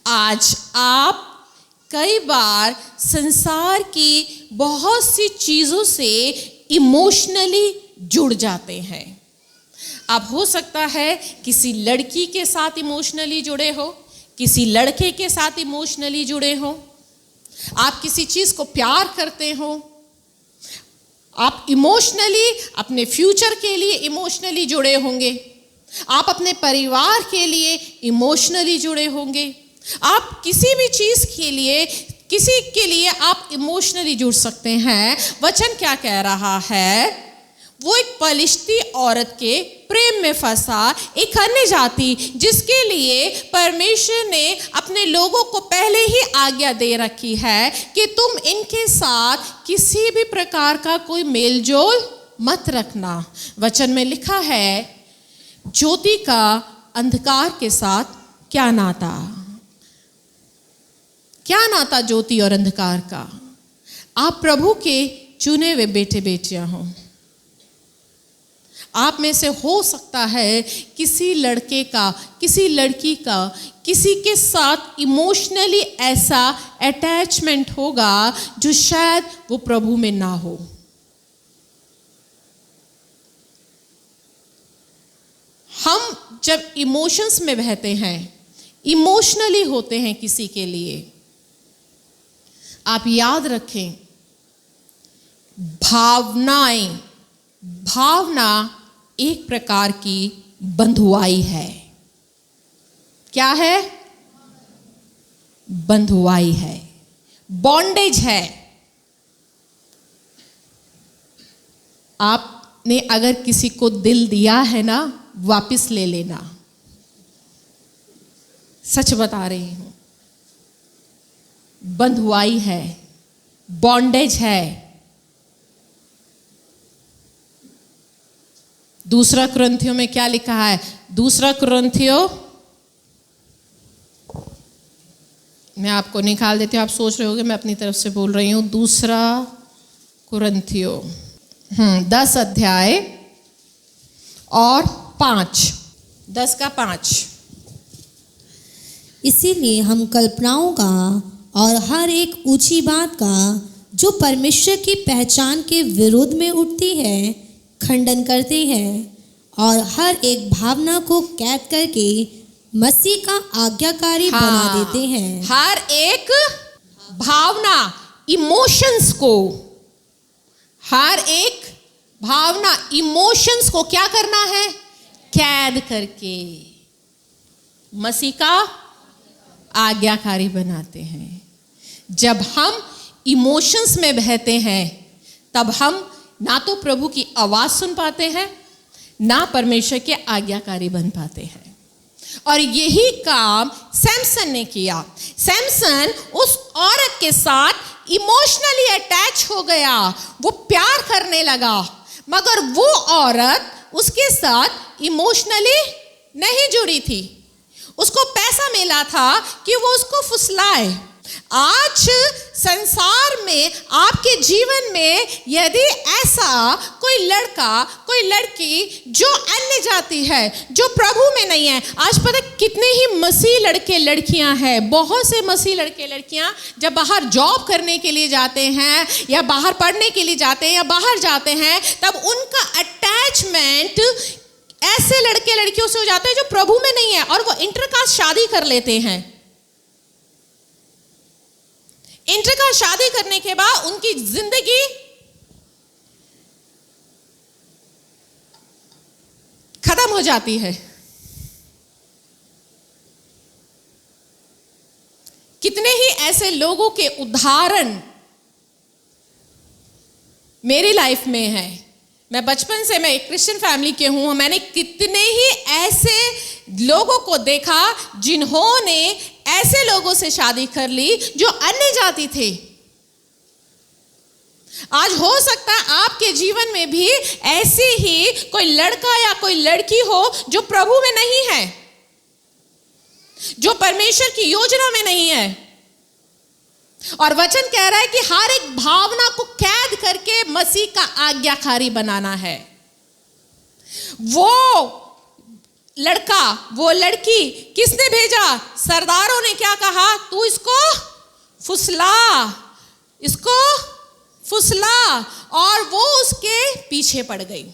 आज आप कई बार संसार की बहुत सी चीज़ों से इमोशनली जुड़ जाते हैं। आप हो सकता है किसी लड़की के साथ इमोशनली जुड़े हो, किसी लड़के के साथ इमोशनली जुड़े हो, आप किसी चीज़ को प्यार करते हो, आप इमोशनली अपने फ्यूचर के लिए इमोशनली जुड़े होंगे, आप अपने परिवार के लिए इमोशनली जुड़े होंगे, आप किसी भी चीज़ के लिए, किसी के लिए आप इमोशनली जुड़ सकते हैं। वचन क्या कह रहा है, वो एक पलिश्ती औरत के प्रेम में फंसा, एक अन्य जाति जिसके लिए परमेश्वर ने अपने लोगों को पहले ही आज्ञा दे रखी है कि तुम इनके साथ किसी भी प्रकार का कोई मेलजोल मत रखना। वचन में लिखा है, ज्योति का अंधकार के साथ क्या नाता, क्या नाता ज्योति और अंधकार का। आप प्रभु के चुने हुए बेटे बेटियां हो। आप में से हो सकता है किसी लड़के का, किसी लड़की का, किसी के साथ इमोशनली ऐसा अटैचमेंट होगा जो शायद वो प्रभु में ना हो। हम जब इमोशंस में बहते हैं, इमोशनली होते हैं किसी के लिए, आप याद रखें, भावना एक प्रकार की बंधुआई है। क्या है? बंधुआई है, बॉन्डेज है। आपने अगर किसी को दिल दिया है ना, वापस ले लेना। सच बता रही हूं, बंधुआई है, बॉन्डेज है। दूसरा कुरिन्थियों में क्या लिखा है? दूसरा कुरिन्थियों, मैं आपको निकाल देती हूं, आप सोच रहे होंगे मैं अपनी तरफ से बोल रही हूं। दूसरा कुरिन्थियों 10 अध्याय और 5, 10 का 5। इसीलिए हम कल्पनाओं का और हर एक ऊंची बात का जो परमेश्वर की पहचान के विरोध में उठती है खंडन करते हैं और हर एक भावना को कैद करके मसीह का आज्ञाकारी बना देते हैं। हर एक भावना, इमोशंस को, हर एक भावना, इमोशंस को क्या करना है? कैद करके मसीह का आज्ञाकारी बनाते हैं। जब हम इमोशंस में बहते हैं तब हम ना तो प्रभु की आवाज सुन पाते हैं, ना परमेश्वर के आज्ञाकारी बन पाते हैं। और यही काम सैमसन ने किया। सैमसन उस औरत के साथ इमोशनली अटैच हो गया, वो प्यार करने लगा, मगर वो औरत उसके साथ इमोशनली नहीं जुड़ी थी। उसको पैसा मिला था कि वो उसको फुसलाए, आज संसार में, आपके जीवन में यदि ऐसा कोई लड़का, कोई लड़की जो अन्य जाति है, जो प्रभु में नहीं है, आज पता कितने ही मसीह लड़के लड़कियां हैं, बहुत से मसीह लड़के लड़कियां जब बाहर जॉब करने के लिए जाते हैं या बाहर पढ़ने के लिए जाते हैं या बाहर जाते हैं, तब उनका अटैचमेंट ऐसे लड़के लड़कियों से हो जाता है जो प्रभु में नहीं है, और वो इंटरकास्ट शादी कर लेते हैं। इंटरकास्ट शादी करने के बाद उनकी जिंदगी खत्म हो जाती है। कितने ही ऐसे लोगों के उदाहरण मेरी लाइफ में है। मैं बचपन से, मैं एक क्रिश्चियन फैमिली के हूं, मैंने कितने ही ऐसे लोगों को देखा जिन्होंने ऐसे लोगों से शादी कर ली जो अन्य जाति थे। आज हो सकता है आपके जीवन में भी ऐसी ही कोई लड़का या कोई लड़की हो जो प्रभु में नहीं है, जो परमेश्वर की योजना में नहीं है। और वचन कह रहा है कि हर एक भावना को कैद करके मसीह का आज्ञाकारी बनाना है। वो लड़का, वो लड़की किसने भेजा? सरदारों ने क्या कहा? तू इसको फुसला, इसको फुसला। और वो उसके पीछे पड़ गई,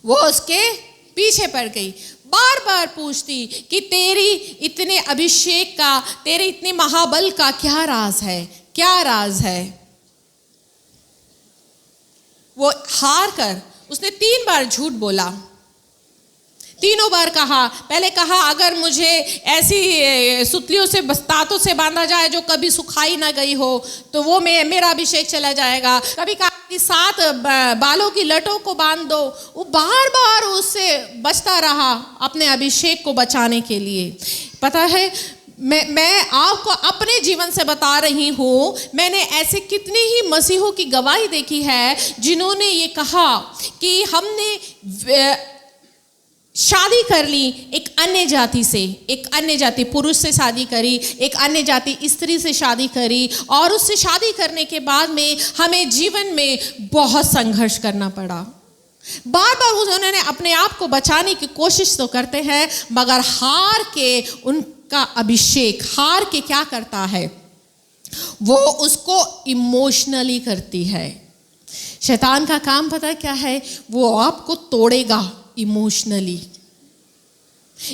वो उसके पीछे पड़ गई। बार बार पूछती कि तेरी इतने अभिषेक का, तेरे इतने महाबल का क्या राज है, क्या राज है। वो हार कर उसने 3 बार झूठ बोला। तीनों बार कहा, पहले कहा अगर मुझे ऐसी सुतलियों से, तातों से बांधा जाए जो कभी सुखाई ना गई हो तो वो मेरा अभिषेक चला जाएगा। कभी कहा 7 बालों की लटों को बांध दो। वो बार बार उससे बचता रहा अपने अभिषेक को बचाने के लिए। पता है, मैं आपको अपने जीवन से बता रही हूँ, मैंने ऐसे कितने ही मसीहों की गवाही देखी है जिन्होंने ये कहा कि हमने शादी कर ली एक अन्य जाति से, एक अन्य जाति पुरुष से शादी करी, एक अन्य जाति स्त्री से शादी करी, और उससे शादी करने के बाद में हमें जीवन में बहुत संघर्ष करना पड़ा। बार बार उन्होंने अपने आप को बचाने की कोशिश तो करते हैं, मगर हार के उनका अभिषेक, हार के क्या करता है, वो उसको इमोशनली करती है। शैतान का काम पता है क्या है? वो आपको तोड़ेगा इमोशनली,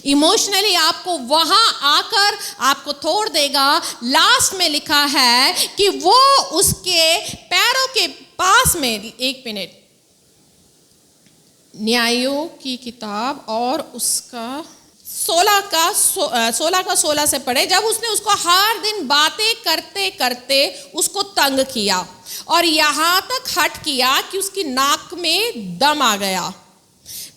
इमोशनली आपको वहां आकर आपको तोड़ देगा। लास्ट में लिखा है कि वो उसके पैरों के पास में, 1 मिनट, न्यायों की किताब और उसका 16 से पढ़े। जब उसने उसको हर दिन बातें करते करते उसको तंग किया और यहां तक हट किया कि उसकी नाक में दम आ गया,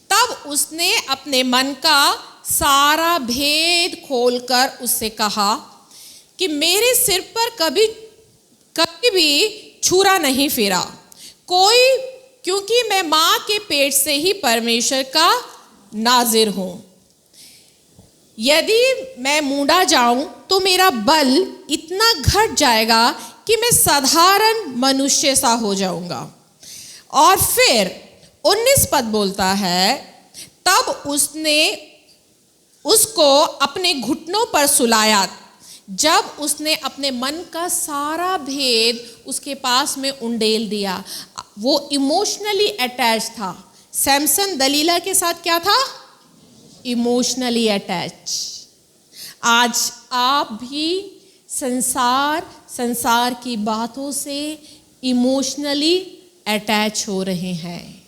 तब उसने अपने मन का सारा भेद खोलकर उससे कहा कि मेरे सिर पर कभी भी छुरा नहीं फिरा कोई, क्योंकि मैं मां के पेट से ही परमेश्वर का नाजिर हूं। यदि मैं मूंडा जाऊं तो मेरा बल इतना घट जाएगा कि मैं साधारण मनुष्य सा हो जाऊंगा। और फिर 19 पद बोलता है, तब उसने उसको अपने घुटनों पर सुलाया। जब उसने अपने मन का सारा भेद उसके पास में उंडेल दिया, वो इमोशनली अटैच था। सैमसन दलीला के साथ क्या था? Emotionally attach. आज आप भी संसार की बातों से इमोशनली अटैच हो रहे हैं,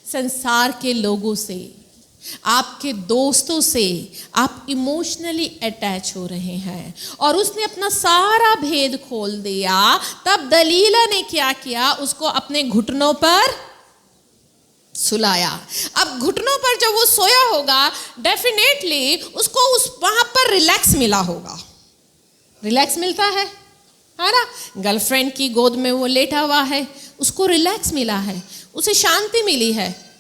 संसार के लोगों से, आपके दोस्तों से आप इमोशनली अटैच हो रहे हैं। और उसने अपना सारा भेद खोल दिया। तब दलीला ने क्या किया? उसको अपने घुटनों पर सुलाया। अब घुटनों पर जब वो सोया होगा, डेफिनेटली उसको वहां पर रिलैक्स मिला होगा। रिलैक्स मिलता है ना? गर्लफ्रेंड की गोद में वो लेटा हुआ है, उसको रिलैक्स मिला है, उसे शांति मिली है।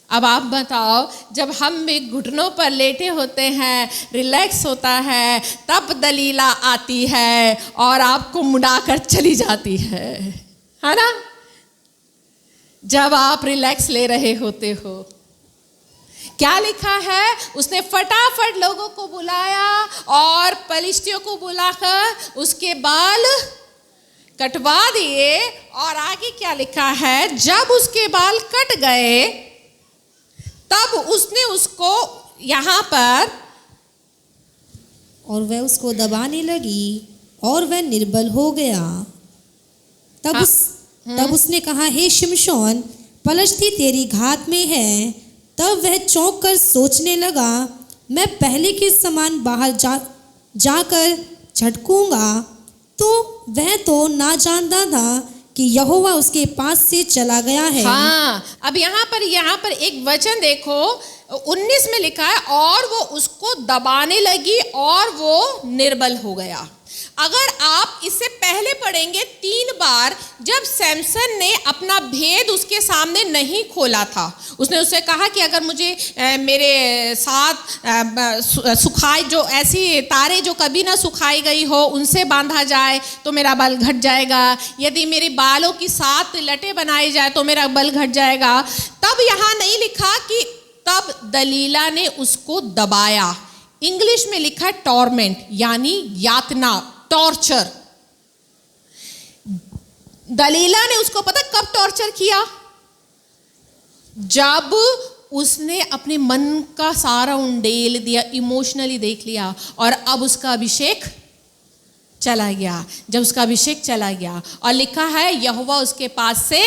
अब आप बताओ, जब हम भी घुटनों पर लेटे होते हैं, रिलैक्स होता है, तब दलीला आती है और आपको मुड़ाकर चली जाती है ना? जब आप रिलैक्स ले रहे होते हो। क्या लिखा है? उसने फटाफट लोगों को बुलाया और पलिश्तियों को बुलाकर उसके बाल कटवा दिए। और आगे क्या लिखा है? जब उसके बाल कट गए तब उसने उसको यहाँ पर, और वह उसको दबाने लगी और वह निर्बल हो गया। तब उसने कहा, हे शिमशोन, पलिश्ती तेरी घात में है। तब वह चौंक कर सोचने लगा, मैं पहले के समान बाहर जाकर झटकूंगा। तो वह तो ना जानता था कि यहोवा उसके पास से चला गया है। हाँ, अब यहाँ पर एक वचन देखो, 19 में लिखा है, और वो उसको दबाने लगी और वो निर्बल हो गया। अगर आप इससे पहले पढ़ेंगे 3 बार, जब सैमसन ने अपना भेद उसके सामने नहीं खोला था, उसने उससे कहा कि अगर मुझे मेरे साथ सुखाई, जो ऐसी तारे जो कभी ना सुखाई गई हो, उनसे बांधा जाए तो मेरा बल घट जाएगा, यदि मेरे बालों की 7 लटें बनाई जाए तो मेरा बल घट जाएगा। तब यहाँ नहीं लिखा कि तब दलीला ने उसको दबाया। इंग्लिश में लिखा है टॉर्मेंट, यानी यातना, टॉर्चर। दलीला ने उसको पता कब टॉर्चर किया? जब उसने अपने मन का सारा उंडेल दिया, इमोशनली देख लिया, और अब उसका अभिषेक चला गया। जब उसका अभिषेक चला गया, और लिखा है यहोवा उसके पास से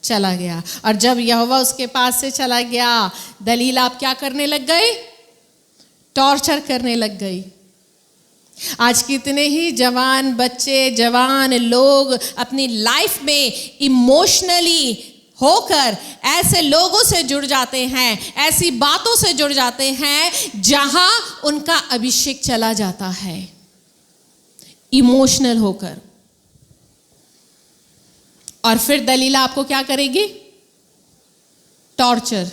चला गया, और जब यहोवा उसके पास से चला गया, दलीला अब क्या करने लग गई? टॉर्चर करने लग गई। आज कितने ही जवान बच्चे, जवान लोग अपनी लाइफ में इमोशनली होकर ऐसे लोगों से जुड़ जाते हैं, ऐसी बातों से जुड़ जाते हैं जहां उनका अभिषेक चला जाता है, इमोशनल होकर। और फिर दलीला आपको क्या करेगी? टॉर्चर।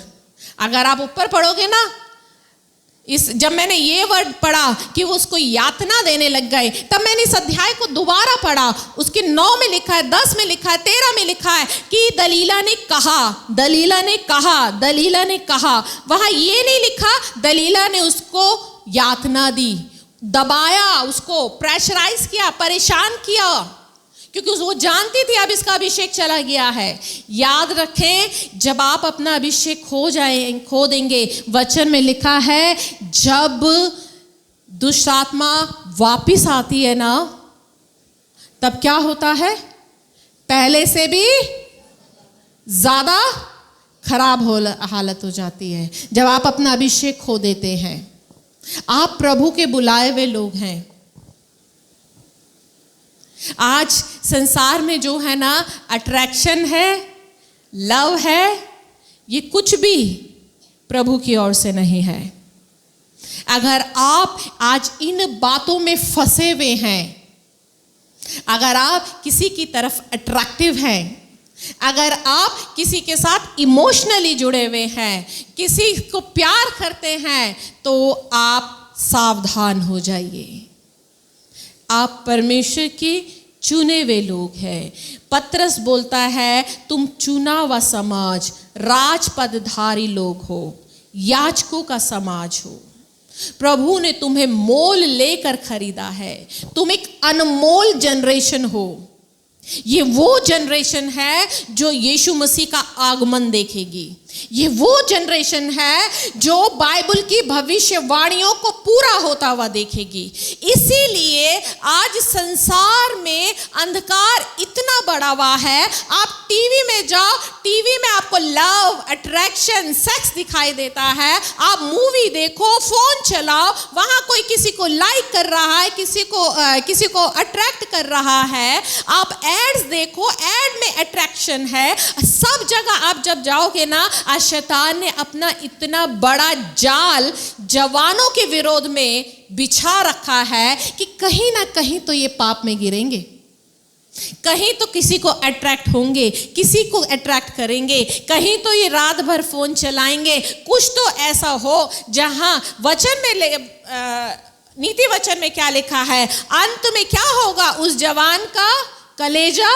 अगर आप ऊपर पढ़ोगे ना, जब मैंने ये वर्ड पढ़ा कि वो उसको यातना देने लग गए, तब मैंने इस अध्याय को दोबारा पढ़ा। उसके 9 में लिखा है, 10 में लिखा है, 13 में लिखा है कि दलीला ने कहा, दलीला ने कहा, दलीला ने कहा। वहां ये नहीं लिखा दलीला ने उसको यातना दी, दबाया, उसको प्रेशराइज किया, परेशान किया, क्योंकि वो जानती थी अब इसका अभिषेक चला गया है। याद रखें, जब आप अपना अभिषेक खो देंगे, वचन में लिखा है जब दुष्ट आत्मा वापिस आती है ना, तब क्या होता है? पहले से भी ज्यादा खराब हालत हो जाती है। जब आप अपना अभिषेक खो देते हैं, आप प्रभु के बुलाए हुए लोग हैं। आज संसार में जो है ना, अट्रैक्शन है, लव है, ये कुछ भी प्रभु की ओर से नहीं है। अगर आप आज इन बातों में फंसे हुए हैं, अगर आप किसी की तरफ अट्रैक्टिव हैं, अगर आप किसी के साथ इमोशनली जुड़े हुए हैं, किसी को प्यार करते हैं, तो आप सावधान हो जाइए। आप परमेश्वर के चुने हुए लोग हैं। पतरस बोलता है, तुम चुना हुआ समाज, राजपदधारी लोग हो, याजकों का समाज हो। प्रभु ने तुम्हें मोल लेकर खरीदा है। तुम एक अनमोल जनरेशन हो। ये वो जनरेशन है जो यीशु मसीह का आगमन देखेगी। ये वो जनरेशन है जो बाइबल की भविष्यवाणियों को पूरा होता हुआ देखेगी। इसीलिए आज संसार में अंधकार इतना बढ़ा हुआ है। आप टीवी में जाओ, टीवी में आपको लव, अट्रैक्शन, सेक्स दिखाई देता है। आप मूवी देखो, फोन चलाओ, वहां कोई किसी को लाइक कर रहा है, किसी को अट्रैक्ट कर रहा है। आप एड्स देखो, एड में अट्रैक्शन है। सब जगह आप जब जाओगे ना, आज शैतान ने अपना इतना बड़ा जाल जवानों के विरोध में बिछा रखा है कि कहीं ना कहीं तो ये पाप में गिरेंगे। कहीं तो किसी को अट्रैक्ट होंगे, किसी को अट्रैक्ट करेंगे, कहीं तो ये रात भर फोन चलाएंगे। कुछ तो ऐसा हो जहां वचन में नीति वचन में क्या लिखा है, अंत में क्या होगा, उस जवान का कलेजा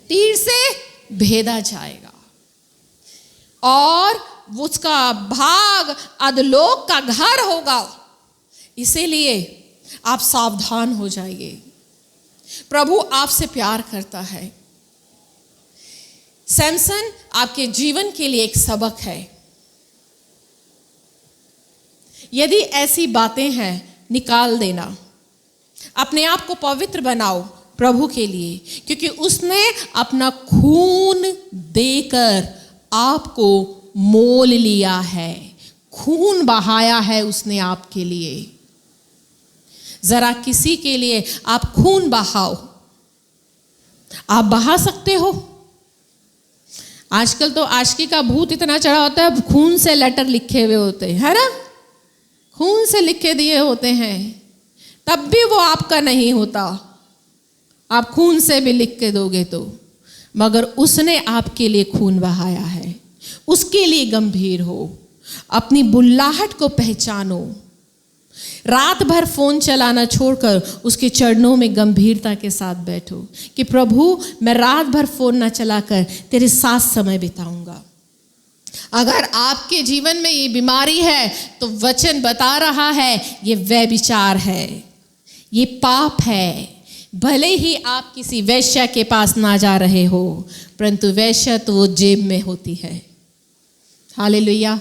तीर से भेदा जाएगा और उसका भाग अधोलोक का घर होगा। इसीलिए आप सावधान हो जाइए। प्रभु आपसे प्यार करता है। सैमसन आपके जीवन के लिए एक सबक है। यदि ऐसी बातें हैं, निकाल देना। अपने आप को पवित्र बनाओ प्रभु के लिए, क्योंकि उसने अपना खून देकर आपको मोल लिया है, खून बहाया है उसने आपके लिए। जरा किसी के लिए आप खून बहाओ। आप बहा सकते हो? आजकल तो आशिकी का भूत इतना चढ़ा होता है, खून से लेटर लिखे हुए होते हैं, है ना, खून से लिखे दिए होते हैं, तब भी वो आपका नहीं होता। आप खून से भी लिख के दोगे तो, मगर उसने आपके लिए खून बहाया है। उसके लिए गंभीर हो, अपनी बुल्लाहट को पहचानो। रात भर फोन चलाना छोड़कर उसके चरणों में गंभीरता के साथ बैठो कि प्रभु मैं रात भर फोन ना चलाकर तेरे साथ समय बिताऊंगा। अगर आपके जीवन में ये बीमारी है तो वचन बता रहा है ये व्यभिचार है, ये पाप है। भले ही आप किसी वैश्या के पास ना जा रहे हो, परंतु वैश्या तो वो जेब में होती है। हालेलुया।